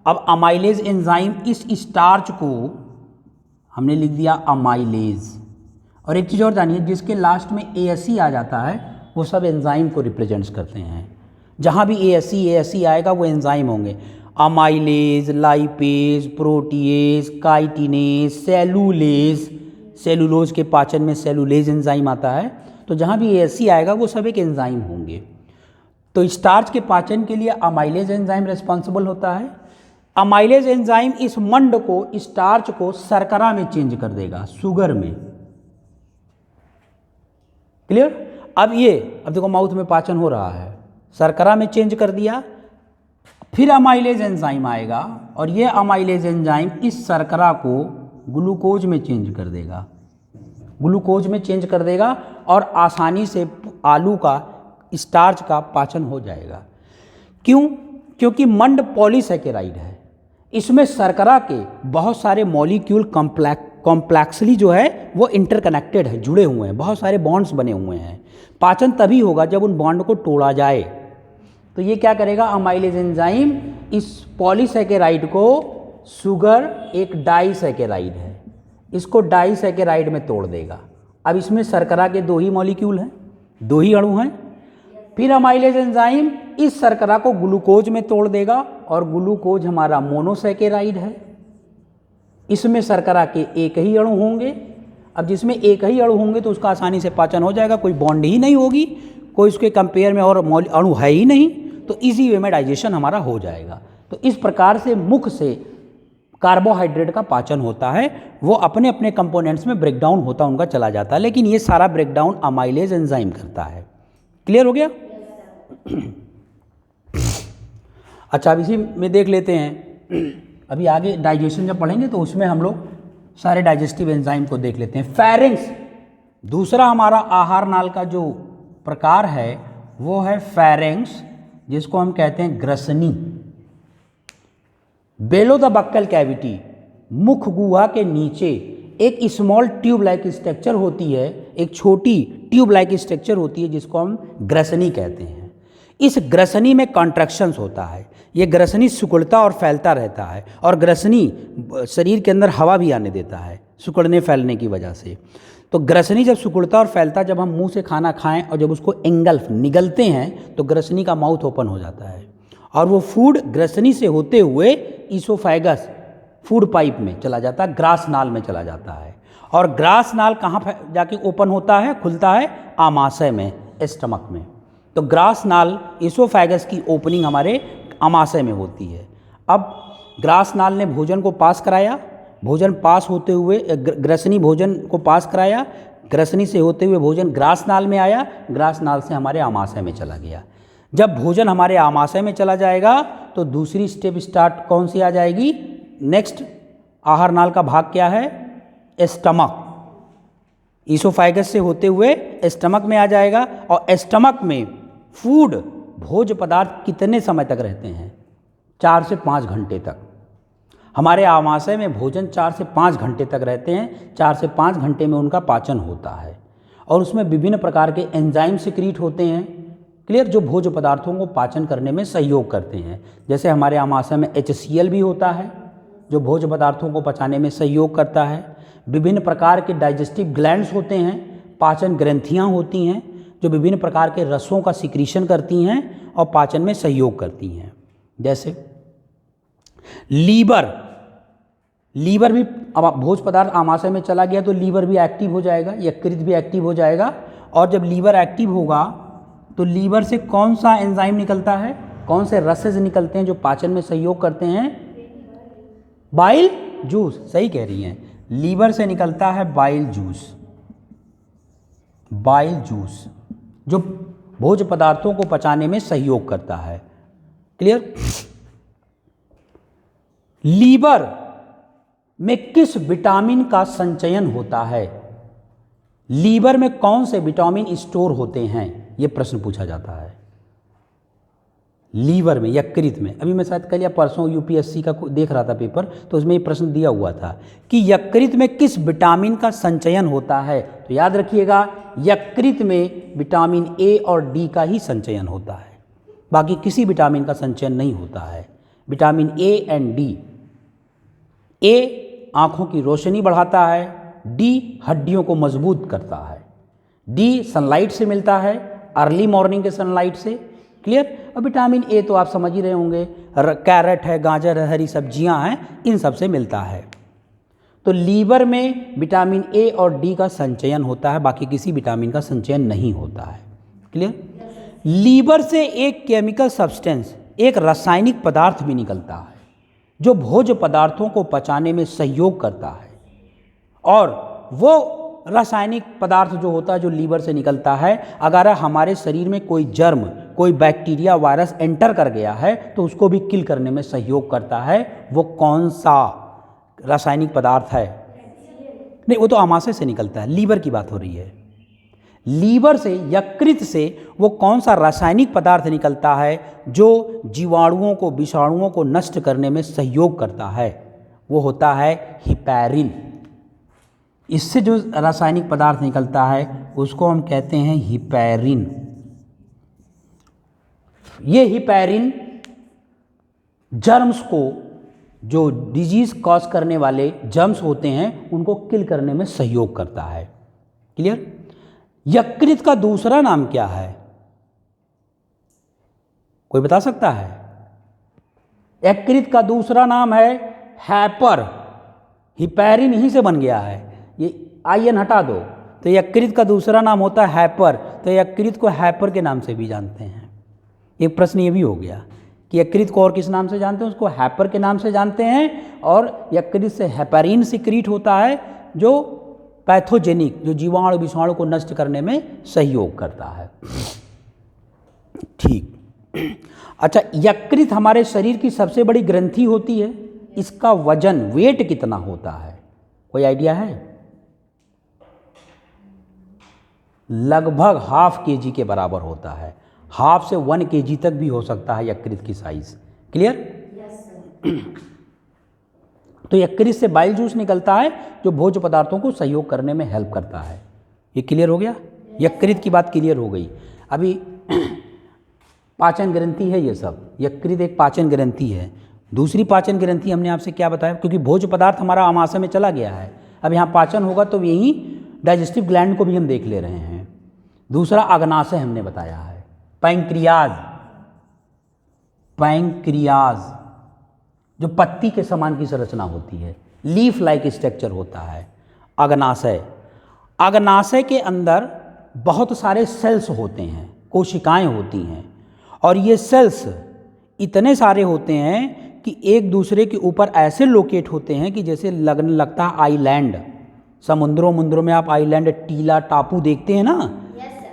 अब अमाइलेज एंजाइम इस स्टार्च को हमने लिख दिया अमाइलेज। और एक चीज़ और जानिए, जिसके लास्ट में ASE आ जाता है वो सब एंजाइम को रिप्रेजेंट्स करते हैं। जहाँ भी ASE आएगा वो एंजाइम होंगे। Amylase, lipase, protease, chitinase, cellulase. Cellulose के पाचन में सेलुलेज एंजाइम आता है। तो जहाँ भी ASE आएगा वो सब एक एंजाइम होंगे। तो स्टार्च के पाचन के लिए अमाइलेज एंजाइम रिस्पॉन्सिबल होता है। अमाइलेज एंजाइम इस मंड को, स्टार्च को शर्करा में चेंज कर देगा, शुगर में। क्लियर? अब देखो माउथ में पाचन हो रहा है, शर्करा में चेंज कर दिया। फिर अमाइलेज एंजाइम आएगा और ये अमाइलेज एंजाइम इस शर्करा को ग्लूकोज में चेंज कर देगा। ग्लूकोज में चेंज कर देगा और आसानी से आलू का, स्टार्च का पाचन हो जाएगा। क्यों? क्योंकि मंड पॉलीसैकेराइड है। इसमें शर्करा के बहुत सारे मॉलिक्यूल कॉम्प्लेक्सली जो है वो इंटरकनेक्टेड है, जुड़े हुए हैं, बहुत सारे बॉन्ड्स बने हुए हैं। पाचन तभी होगा जब उन बॉन्ड को तोड़ा जाए। तो ये क्या करेगा? अमाइलेज एंजाइम इस पॉलीसैकेराइड को, शुगर एक डाइसैकेराइड है, इसको डाइसैकेराइड में तोड़ देगा। अब इसमें शर्करा के 2 ही मॉलिक्यूल हैं, 2 ही अणु हैं। फिर अमाइलेज एंजाइम इस शर्करा को ग्लूकोज में तोड़ देगा और ग्लूकोज हमारा मोनोसैकेराइड है। इसमें शर्करा के 1 ही अणु होंगे। अब जिसमें 1 ही अणु होंगे तो उसका आसानी से पाचन हो जाएगा, कोई बॉन्ड ही नहीं होगी, कोई उसके कंपेयर में और अणु है ही नहीं, तो इसी वे में डाइजेशन हमारा हो जाएगा। तो इस प्रकार से मुख से कार्बोहाइड्रेट का पाचन होता है, वो अपने अपने कंपोनेंट्स में ब्रेकडाउन होता उनका चला जाता है, लेकिन ये सारा ब्रेकडाउन अमाइलेज एंजाइम करता है। क्लियर हो गया? अच्छा, अब इसी में देख लेते हैं, अभी आगे डाइजेशन जब पढ़ेंगे तो उसमें हम लोग सारे डाइजेस्टिव एंजाइम को देख लेते हैं। फेरिंक्स, दूसरा हमारा आहार नाल का जो प्रकार है वो है फेरिंक्स, जिसको हम कहते हैं ग्रसनी। बेलो द बक्कल कैविटी, मुख गुहा के नीचे एक स्मॉल ट्यूब लाइक स्ट्रक्चर होती है, एक छोटी ट्यूब लाइक स्ट्रक्चर होती है जिसको हम ग्रसनी कहते हैं। इस ग्रसनी में कॉन्ट्रैक्शंस होता है, ये ग्रसनी सिकुड़ता और फैलता रहता है, और ग्रसनी शरीर के अंदर हवा भी आने देता है सिकुड़ने फैलने की वजह से। तो ग्रसनी जब सिकुड़ता और फैलता, जब हम मुंह से खाना खाएं और जब उसको एंगल्फ निगलते हैं तो ग्रसनी का माउथ ओपन हो जाता है, और वो फूड ग्रसनी से होते हुए ईसोफेगस फूड पाइप में चला जाता है, ग्रास नाल में चला जाता है। और ग्रास नाल कहाँ जाके ओपन होता है, खुलता है? आमाशय में, स्टमक में। तो ग्रास नाल ईसोफेगस की ओपनिंग हमारे आमाशय में होती है। अब ग्रास नाल ने भोजन को पास कराया, भोजन पास होते हुए ग्रसनी भोजन को पास कराया, ग्रसनी से होते हुए भोजन ग्रास नाल में आया, ग्रास नाल से हमारे आमाशय में चला गया। जब भोजन हमारे आमाशय में चला जाएगा तो दूसरी स्टेप स्टार्ट कौन सी आ जाएगी? नेक्स्ट आहार नाल का भाग क्या है? स्टमक। ईसोफेगस से होते हुए स्टमक में आ जाएगा, और स्टमक में फूड भोज्य पदार्थ कितने समय तक रहते हैं? 4 से 5 घंटे तक। हमारे आमाशय में भोजन 4 से 5 घंटे तक रहते हैं, 4 से 5 घंटे में उनका पाचन होता है, और उसमें विभिन्न प्रकार के एंजाइम सिक्रीट होते हैं, क्लियर, जो भोज्य पदार्थों को पाचन करने में सहयोग करते हैं। जैसे हमारे आमाशय में HCl भी होता है जो भोज्य पदार्थों को पचाने में सहयोग करता है। विभिन्न प्रकार के डाइजेस्टिव ग्लैंड्स होते हैं, पाचन ग्रंथियाँ होती हैं जो विभिन्न प्रकार के रसों का सिक्रीशन करती हैं और पाचन में सहयोग करती हैं। जैसे लीवर, लीवर भी, अब भोज्य पदार्थ आमाशय में चला गया तो लीवर भी एक्टिव हो जाएगा, यकृत भी एक्टिव हो जाएगा, और जब लीवर एक्टिव होगा तो लीवर से कौन सा एंजाइम निकलता है, कौन से रसेज निकलते हैं जो पाचन में सहयोग करते हैं? बाइल जूस, सही कह रही हैं, लीवर से निकलता है बाइल जूस। बाइल जूस जो भोज्य पदार्थों को पचाने में सहयोग करता है। क्लियर? लीवर में किस विटामिन का संचयन होता है? लीवर में कौन से विटामिन स्टोर होते हैं, यह प्रश्न पूछा जाता है। लीवर में, यकृत में, अभी मैं शायद कल या परसों यूपीएससी का देख रहा था पेपर, तो उसमें ये प्रश्न दिया हुआ था कि यकृत में किस विटामिन का संचयन होता है। तो याद रखिएगा, यकृत में विटामिन ए और डी का ही संचयन होता है, बाकी किसी विटामिन का संचयन नहीं होता है। विटामिन ए एंड डी, ए आँखों की रोशनी बढ़ाता है, डी हड्डियों को मजबूत करता है। डी सनलाइट से मिलता है, अर्ली मॉर्निंग के सनलाइट से। क्लियर? और विटामिन ए तो आप समझ ही रहे होंगे, कैरेट है, गाजर है, हरी सब्जियां हैं, इन सब से मिलता है। तो लीवर में विटामिन ए और डी का संचयन होता है, बाकी किसी विटामिन का संचयन नहीं होता है। क्लियर? लीवर से एक केमिकल सब्सटेंस, एक रासायनिक पदार्थ भी निकलता है जो भोज्य पदार्थों को पचाने में सहयोग करता है, और वो रासायनिक पदार्थ जो होता है जो लीवर से निकलता है, अगर हमारे शरीर में कोई जर्म, कोई बैक्टीरिया, वायरस एंटर कर गया है तो उसको भी किल करने में सहयोग करता है। वो कौन सा रासायनिक पदार्थ है? नहीं, वो तो आमाशय से निकलता है, लीवर की बात हो रही है। लीवर से, यकृत से वो कौन सा रासायनिक पदार्थ निकलता है जो जीवाणुओं को, विषाणुओं को नष्ट करने में सहयोग करता है? वो होता है हिपैरिन। इससे जो रासायनिक पदार्थ निकलता है उसको हम कहते हैं हिपैरिन। ये हिपैरिन जर्म्स को, जो डिजीज कॉज करने वाले जर्म्स होते हैं, उनको किल करने में सहयोग करता है। क्लियर? यकृत का दूसरा नाम क्या है? कोई बता सकता है? यकृत का दूसरा नाम है हैपर। हिपैरिन ही से बन गया है, ये आयन हटा दो, तो यकृत का दूसरा नाम होता है हैपर। तो यकृत को हैपर के नाम से भी जानते हैं। एक प्रश्न ये भी हो गया कि यकृत को और किस नाम से जानते हैं, उसको हैपर के नाम से जानते हैं, और यकृत से हेपारिन सिक्रीट होता है जो पैथोजेनिक, जो जीवाणु विषाणु को नष्ट करने में सहयोग करता है। ठीक। अच्छा, यकृत हमारे शरीर की सबसे बड़ी ग्रंथि होती है, इसका वजन वेट कितना होता है, कोई आइडिया है? लगभग ½ kg के बराबर होता है, ½ से 1 kg तक भी हो सकता है यकृत की साइज। क्लियर? तो यकृत से बाइल जूस निकलता है जो भोज्य पदार्थों को सहयोग करने में हेल्प करता है। ये क्लियर हो गया? यकृत की बात क्लियर हो गई। अभी पाचन ग्रंथि है ये सब, यकृत एक पाचन ग्रंथि है। दूसरी पाचन ग्रंथि हमने आपसे क्या बताया, क्योंकि भोज्य पदार्थ हमारा आमाशय में चला गया है, अब यहाँ पाचन होगा तो यही डाइजेस्टिव ग्लैंड को भी हम देख ले रहे हैं। दूसरा अग्नाशय हमने बताया है, पैंक्रियाज। पैंक्रियाज जो पत्ती के समान की संरचना होती है, लीफ लाइक स्ट्रक्चर होता है। अग्नाशय, अग्नाशय के अंदर बहुत सारे सेल्स होते हैं, कोशिकाएं होती हैं, और ये सेल्स इतने सारे होते हैं कि एक दूसरे के ऊपर ऐसे लोकेट होते हैं कि जैसे लगने लगता है आइलैंड। समुद्रों मुंद्रों में आप आइलैंड, टीला, टापू देखते हैं ना,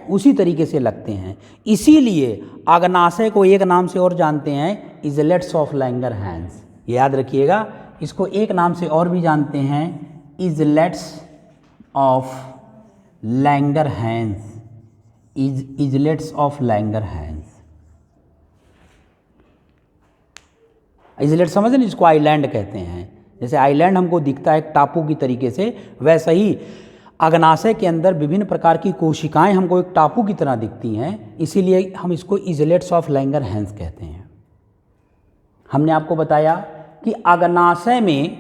उसी तरीके से लगते हैं। इसीलिए अग्नाशय को एक नाम से और जानते हैं, इजलेट्स ऑफ लैंगरहैंस। याद रखिएगा, इसको एक नाम से और भी जानते हैं, islets of Langerhans. Islets of Langerhans. Islet समझ नहीं, जिसको आइलैंड कहते हैं। जैसे आइलैंड हमको दिखता है एक टापू की तरीके से, वैसा ही अग्नाशय के अंदर विभिन्न प्रकार की कोशिकाएं हमको एक टापू की तरह दिखती हैं, इसीलिए हम इसको इजलेट्स ऑफ लैंगरहैंस कहते हैं। हमने आपको बताया कि अग्नाशय में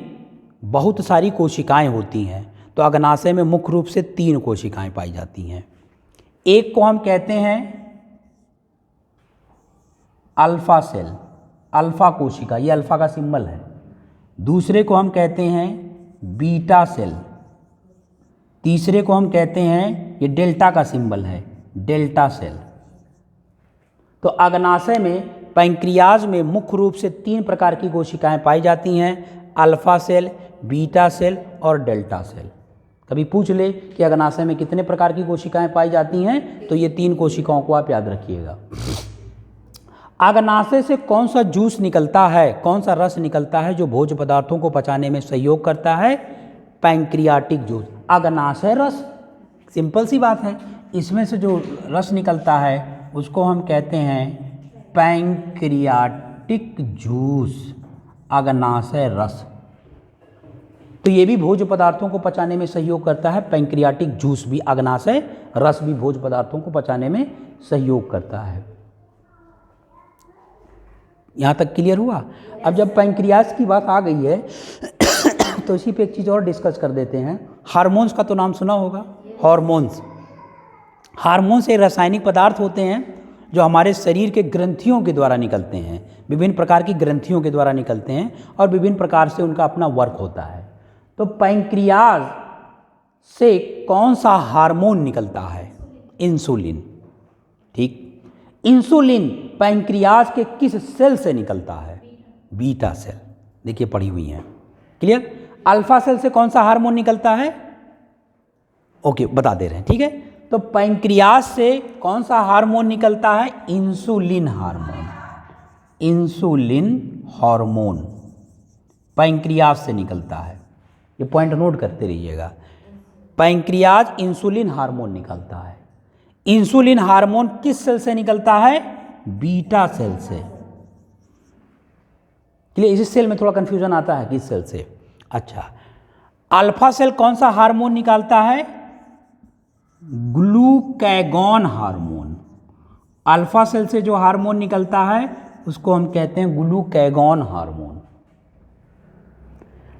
बहुत सारी कोशिकाएं होती हैं, तो अग्नाशय में मुख्य रूप से 3 कोशिकाएं पाई जाती हैं। एक को हम कहते हैं अल्फा सेल, अल्फा कोशिका, ये अल्फा का सिंबल है। दूसरे को हम कहते हैं बीटा सेल, तीसरे को हम कहते हैं, ये डेल्टा का सिंबल है, डेल्टा सेल। तो अग्नाशय में, पैंक्रियाज में मुख्य रूप से 3 प्रकार की कोशिकाएं पाई जाती हैं, अल्फा सेल, बीटा सेल और डेल्टा सेल। कभी पूछ ले कि अग्नाशय में कितने प्रकार की कोशिकाएं पाई जाती हैं, तो ये 3 कोशिकाओं को आप याद रखिएगा। अग्नाशय से कौन सा जूस निकलता है, कौन सा रस निकलता है जो भोज्य पदार्थों को पचाने में सहयोग करता है? पैंक्रियाटिक जूस, अग्नाशय रस। सिंपल सी बात है, इसमें से जो रस निकलता है उसको हम कहते हैं पैंक्रियाटिक जूस, अग्नाशय रस। तो ये भी भोज्य पदार्थों को पचाने में सहयोग करता है। पैंक्रियाटिक जूस भी, अग्नाशय रस भी भोज्य पदार्थों को पचाने में सहयोग करता है। यहाँ तक क्लियर हुआ? अब जब पैंक्रियाज की बात आ गई है तो इसी पे एक चीज़ और डिस्कस कर देते हैं। हार्मोन्स का तो नाम सुना होगा, हार्मोन्स। हार्मोन्स एक रासायनिक पदार्थ होते हैं जो हमारे शरीर के ग्रंथियों के द्वारा निकलते हैं, विभिन्न प्रकार की ग्रंथियों के द्वारा निकलते हैं, और विभिन्न प्रकार से उनका अपना वर्क होता है। तो पैंक्रियाज से कौन सा हार्मोन निकलता है? इंसुलिन। ठीक, इंसुलिन पैंक्रियाज के किस सेल से निकलता है? Beta cell. देखिए पढ़ी हुई है, क्लियर। अल्फा सेल से कौन सा हार्मोन निकलता है? ओके, बता दे रहे हैं, ठीक है। तो पैंक्रियाज से कौन सा हार्मोन निकलता है? Insulin hormone. Insulin hormone pancreas से निकलता है, ये पॉइंट नोट करते रहिएगा। पैंक्रियाज इंसुलिन हार्मोन निकलता है। इंसुलिन हार्मोन किस सेल से निकलता है? बीटा सेल से। इसलिए इस सेल में थोड़ा कंफ्यूजन आता है, किस सेल से। अच्छा, अल्फा सेल कौन सा हार्मोन निकालता है? ग्लूकैगॉन हार्मोन। अल्फा सेल से जो हार्मोन निकलता है उसको हम कहते हैं ग्लूकैगॉन हार्मोन।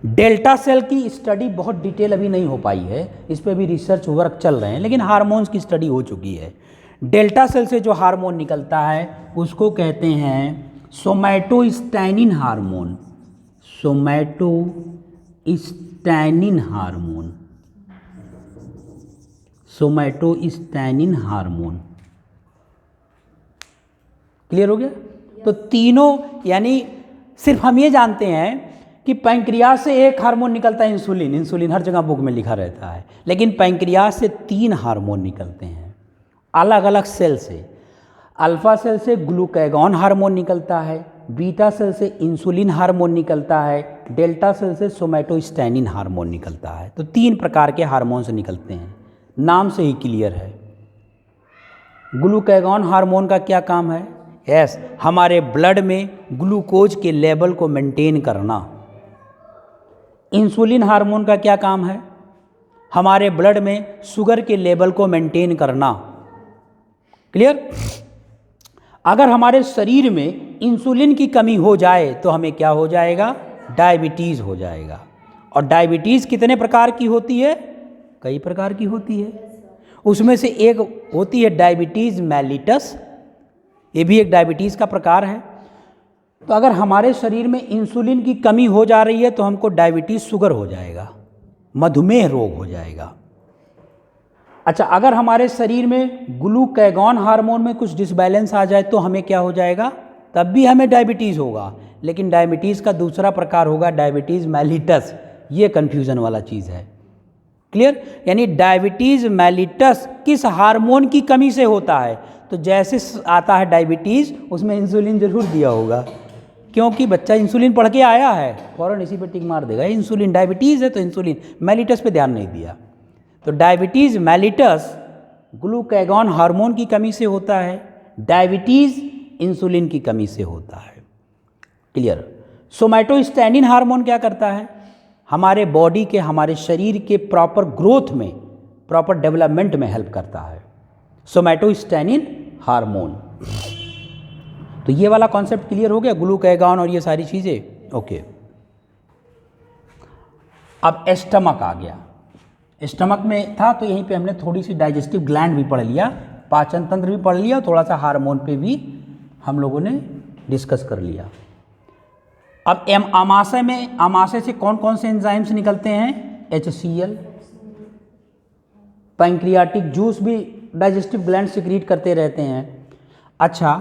डेल्टा सेल की स्टडी बहुत डिटेल अभी नहीं हो पाई है, इस पर भी रिसर्च वर्क चल रहे हैं, लेकिन हार्मोन्स की स्टडी हो चुकी है। डेल्टा सेल से जो हार्मोन निकलता है उसको कहते हैं सोमैटोस्टैनिन हार्मोन। सोमैटोस्टैनिन हार्मोन। सोमैटोस्टैनिन हार्मोन। क्लियर हो गया? तो तीनों, यानी सिर्फ हम ये जानते हैं कि पैंक्रियाज से एक हार्मोन निकलता है इंसुलिन, इंसुलिन हर जगह बुक में लिखा रहता है, लेकिन पैंक्रियाज से 3 हार्मोन निकलते हैं अलग अलग सेल से। अल्फा सेल से ग्लूकागॉन हार्मोन निकलता है, बीटा सेल से इंसुलिन हार्मोन निकलता है, डेल्टा सेल से सोमैटोस्टैनिन हार्मोन निकलता है। तो 3 प्रकार के हार्मोन्स निकलते हैं, नाम से ही क्लियर है। ग्लूकागॉन हार्मोन का क्या काम है? यस, हमारे ब्लड में ग्लूकोज के लेवल को मेंटेन करना। इंसुलिन हार्मोन का क्या काम है? हमारे ब्लड में शुगर के लेवल को मेंटेन करना। क्लियर? अगर हमारे शरीर में इंसुलिन की कमी हो जाए तो हमें क्या हो जाएगा? डायबिटीज़ हो जाएगा। और डायबिटीज़ कितने प्रकार की होती है? कई प्रकार की होती है। उसमें से एक होती है डायबिटीज़ मेलिटस, ये भी एक डायबिटीज़ का प्रकार है। तो अगर हमारे शरीर में इंसुलिन की कमी हो जा रही है तो हमको डायबिटीज़ शुगर हो जाएगा, मधुमेह रोग हो जाएगा। अच्छा, अगर हमारे शरीर में ग्लूकागॉन हार्मोन में कुछ डिसबैलेंस आ जाए तो हमें क्या हो जाएगा? तब भी हमें डायबिटीज़ होगा, लेकिन डायबिटीज़ का दूसरा प्रकार होगा डायबिटीज़ मेलिटस। ये कन्फ्यूज़न वाला चीज़ है। क्लियर? यानी डायबिटीज़ मेलिटस किस हार्मोन की कमी से होता है? तो जैसे आता है डायबिटीज़, उसमें इंसुलिन जरूर दिया होगा, क्योंकि बच्चा इंसुलिन पढ़ के आया है, फ़ौरन इसी पे टिक मार देगा, इंसुलिन डायबिटीज़ है तो इंसुलिन। मेलिटस पे ध्यान नहीं दिया। तो डायबिटीज़ मेलिटस ग्लूकागॉन हार्मोन की कमी से होता है, डायबिटीज़ इंसुलिन की कमी से होता है। क्लियर? सोमैटोस्टैनिन हार्मोन क्या करता है? हमारे बॉडी के, हमारे शरीर के प्रॉपर ग्रोथ में, प्रॉपर डेवलपमेंट में हेल्प करता है सोमैटोस्टैनिन हार्मोन। तो ये वाला कॉन्सेप्ट क्लियर हो गया, ग्लूकागॉन और ये सारी चीज़ें। ओके, अब स्टमक आ गया। स्टमक में था तो यहीं पे हमने थोड़ी सी डाइजेस्टिव ग्लैंड भी पढ़ लिया, पाचन तंत्र भी पढ़ लिया, थोड़ा सा हार्मोन पे भी हम लोगों ने डिस्कस कर लिया। अब आमाशय में, आमाशय से कौन कौन से एंजाइम्स निकलते हैं? HCl। पैंक्रियाटिक जूस भी डाइजेस्टिव ग्लैंड सिक्रीट करते रहते हैं। अच्छा,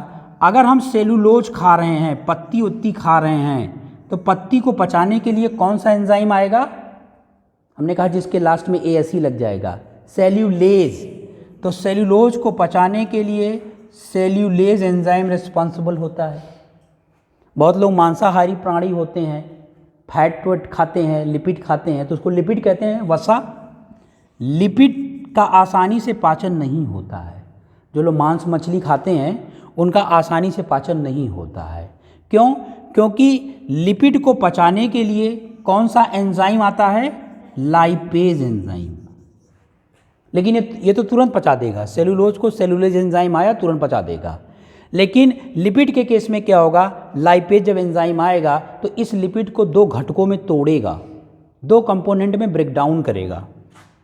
अगर हम सेलुलोज खा रहे हैं, पत्ती उत्ती खा रहे हैं, तो पत्ती को पचाने के लिए कौन सा एंजाइम आएगा? हमने कहा जिसके लास्ट में ASE लग जाएगा, सेल्यूलेज। तो सेलुलोज को पचाने के लिए सेल्यूलेज एंजाइम रिस्पॉन्सिबल होता है। बहुत लोग मांसाहारी प्राणी होते हैं, फैट वेट खाते हैं, लिपिड खाते हैं, तो उसको लिपिड कहते हैं, वसा। लिपिड का आसानी से पाचन नहीं होता है। जो लोग मांस मछली खाते हैं उनका आसानी से पाचन नहीं होता है। क्यों? क्योंकि लिपिड को पचाने के लिए कौन सा एंजाइम आता है? Lipase enzyme. लेकिन ये तो तुरंत पचा देगा, सेलुलोज को सेलुलेज एंजाइम आया तुरंत पचा देगा। लेकिन लिपिड के केस में क्या होगा? लाइपेज जब एंजाइम आएगा तो इस लिपिड को 2 घटकों में तोड़ेगा, 2 कंपोनेंट में ब्रेक डाउन करेगा।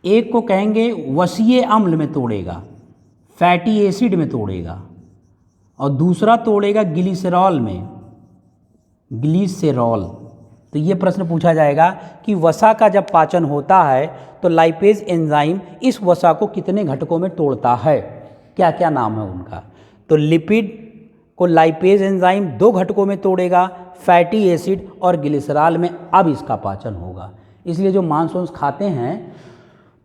एक को कहेंगे वसीय अम्ल में तोड़ेगा, फैटी एसिड में तोड़ेगा, और दूसरा तोड़ेगा ग्लिसरॉल में, ग्लिसरॉल। तो ये प्रश्न पूछा जाएगा कि वसा का जब पाचन होता है तो लाइपेज एंजाइम इस वसा को कितने घटकों में तोड़ता है? क्या क्या नाम है उनका? तो लिपिड को लाइपेज एंजाइम 2 घटकों में तोड़ेगा, फैटी एसिड और ग्लिसरॉल में, अब इसका पाचन होगा। इसलिए जो मांस वांस खाते हैं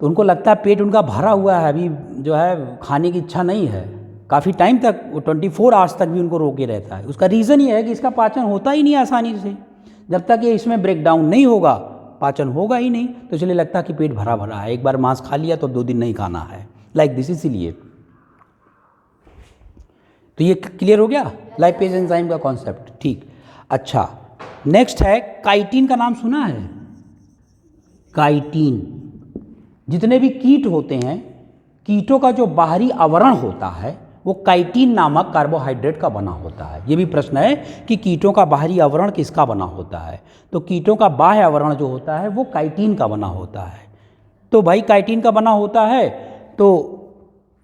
तो उनको लगता है पेट उनका भरा हुआ है, अभी जो है खाने की इच्छा नहीं है, काफ़ी टाइम तक, वो 24 आवर्स तक भी उनको रोके रहता है। उसका रीज़न ये है कि इसका पाचन होता ही नहीं आसानी से। जब तक ये इसमें ब्रेक डाउन नहीं होगा पाचन होगा ही नहीं, तो इसलिए लगता है कि पेट भरा भरा है, एक बार मांस खा लिया तो 2 दिन नहीं खाना है, लाइक दिस। इसीलिए तो ये क्लियर हो गया लाइपेज एंजाइम का कॉन्सेप्ट। ठीक, अच्छा, नेक्स्ट है काइटिन का नाम सुना है? काइटिन। जितने भी कीट होते हैं, कीटों का जो बाहरी आवरण होता है वो काइटिन नामक कार्बोहाइड्रेट का बना होता है। ये भी प्रश्न है कि कीटों का बाहरी आवरण किसका बना होता है? तो कीटों का बाह्य आवरण जो होता है वो काइटिन का बना होता है। तो भाई काइटिन का बना होता है तो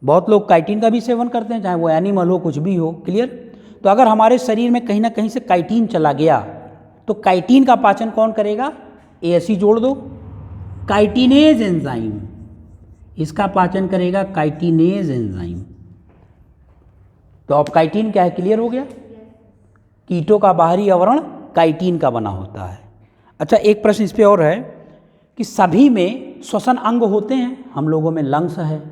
बहुत लोग काइटिन का भी सेवन करते हैं, चाहे वो एनिमल हो कुछ भी हो। क्लियर? तो अगर हमारे शरीर में कहीं ना कहीं से काइटिन चला गया तो काइटिन का पाचन कौन करेगा? ASE जोड़ दो, काइटिनेज एंजाइम, इसका पाचन करेगा काइटिनेज एंजाइम। तो अब काइटिन क्या है? क्लियर हो गया। कीटों का बाहरी आवरण काइटिन का बना होता है। अच्छा, एक प्रश्न इस पे और है कि सभी में श्वसन अंग होते हैं? हम लोगों में लंग्स है,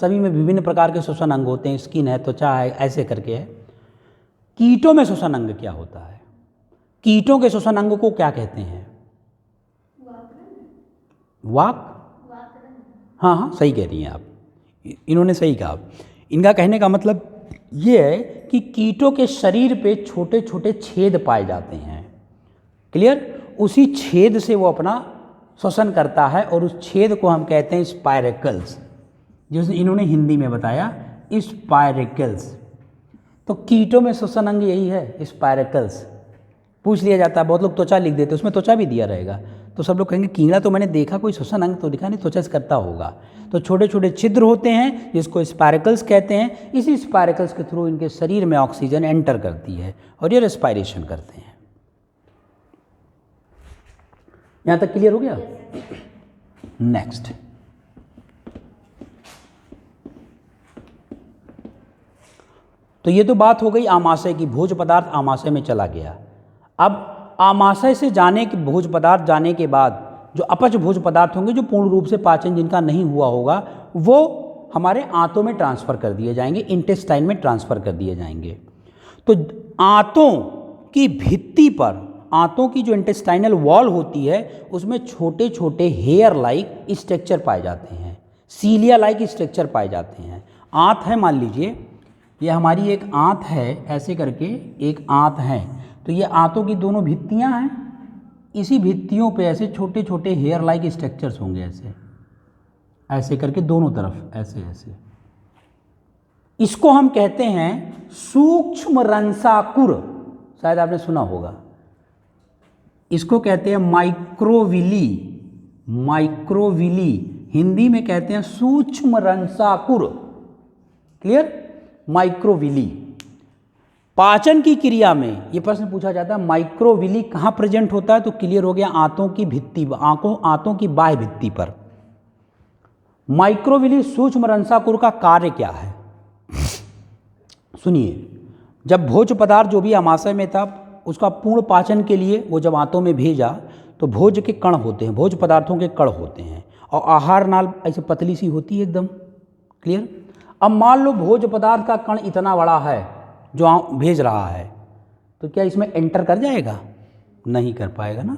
सभी में विभिन्न प्रकार के श्वसन अंग होते हैं, स्किन है, त्वचा है, ऐसे करके है। कीटों में श्वसन अंग क्या होता है? कीटों के श्वसन अंग को क्या कहते हैं? वाक। हाँ हाँ, सही कह रही हैं आप, इन्होंने सही कहा। इनका कहने का मतलब ये है कि कीटों के शरीर पे छोटे छोटे छेद पाए जाते हैं। क्लियर? उसी छेद से वो अपना श्वसन करता है और उस छेद को हम कहते हैं स्पायरेकल्स, जिसने इन्होंने हिंदी में बताया स्पायरेकल्स। तो कीटों में श्वसन अंग यही है, स्पायरेकल्स। पूछ लिया जाता है, बहुत लोग त्वचा लिख देते, उसमें त्वचा भी दिया रहेगा, तो सब लोग कहेंगे कीड़ा तो मैंने देखा, कोई श्वसन अंग तो दिखा नहीं, त्वचा से करता होगा। तो छोटे छोटे छिद्र होते हैं जिसको स्पायरेकल्स कहते हैं। इसी स्पायरेकल्स के थ्रू इनके शरीर में ऑक्सीजन एंटर करती है और ये रेस्पायरेशन करते हैं। यहाँ तक क्लियर हो गया? नेक्स्ट, तो ये तो बात हो गई आमाशय की, भोज्य पदार्थ आमाशय में चला गया। अब आमाशय से जाने के भोज्य पदार्थ जाने के बाद जो अपच भोज्य पदार्थ होंगे, जो पूर्ण रूप से पाचन जिनका नहीं हुआ होगा, वो हमारे आंतों में ट्रांसफ़र कर दिए जाएंगे, इंटेस्टाइन में ट्रांसफ़र कर दिए जाएंगे। तो आंतों की भित्ति पर, आंतों की जो इंटेस्टाइनल वॉल होती है उसमें छोटे छोटे हेयर लाइक स्ट्रक्चर पाए जाते हैं, सीलिया लाइक स्ट्रक्चर पाए जाते हैं। आंत है, मान लीजिए ये हमारी एक आंत है, ऐसे करके एक आंत है, तो ये आंतों की दोनों भित्तियां हैं, इसी भित्तियों पे ऐसे छोटे छोटे हेयर लाइक स्ट्रक्चर्स होंगे, ऐसे ऐसे करके दोनों तरफ ऐसे ऐसे। इसको हम कहते हैं सूक्ष्म रंसाकुर, शायद आपने सुना होगा। इसको कहते हैं माइक्रोविली, माइक्रोविली हिंदी में कहते हैं सूक्ष्म रंसाकुर। क्लियर? माइक्रोविली। पाचन की क्रिया में ये प्रश्न पूछा जाता है माइक्रोविली कहाँ प्रेजेंट होता है, तो क्लियर हो गया, आंतों की भित्ति, आंतों की बाह्य भित्ति पर। माइक्रोविली सूक्ष्म रंसाकुर का कार्य क्या है? सुनिए, जब भोज्य पदार्थ जो भी आमाशय में था उसका पूर्ण पाचन के लिए वो जब आंतों में भेजा, तो भोज्य के कण होते हैं, भोज्य पदार्थों के कण होते हैं, और आहार नाल ऐसे पतली सी होती है एकदम। क्लियर? अब मान लो भोज्य पदार्थ का कण इतना बड़ा है जो भेज रहा है, तो क्या इसमें एंटर कर जाएगा? नहीं कर पाएगा ना,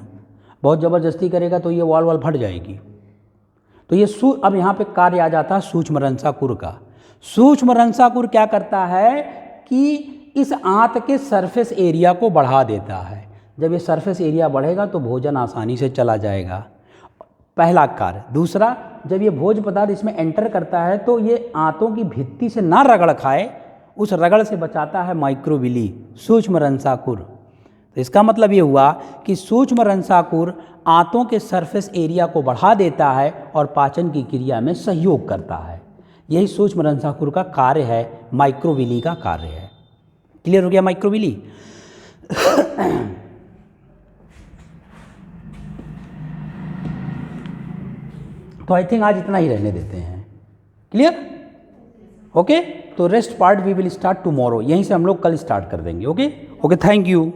बहुत ज़बरदस्ती करेगा तो ये वॉल फट जाएगी। तो ये अब यहाँ पे कार्य आ जाता है सूक्ष्म रंसाकुर का। सूक्ष्म रंसाकुर क्या करता है कि इस आंत के सरफेस एरिया को बढ़ा देता है। जब ये सरफेस एरिया बढ़ेगा तो भोजन आसानी से चला जाएगा, पहला कार्य। दूसरा, जब ये भोज्य पदार्थ इसमें एंटर करता है तो ये आंतों की भित्ति से ना रगड़ खाए, उस रगड़ से बचाता है माइक्रोविली, सूक्ष्म रंसाकुर। तो इसका मतलब ये हुआ कि सूक्ष्म रंसाकुर आंतों के सरफेस एरिया को बढ़ा देता है और पाचन की क्रिया में सहयोग करता है। यही सूक्ष्म रंसाकुर का कार्य है, माइक्रोविली का कार्य है। क्लियर हो गया माइक्रोविली? तो आई थिंक आज इतना ही रहने देते हैं। क्लियर? ओके, तो rest part we will start tomorrow, यहीं से हम लोग कल स्टार्ट कर देंगे। Okay okay, thank you.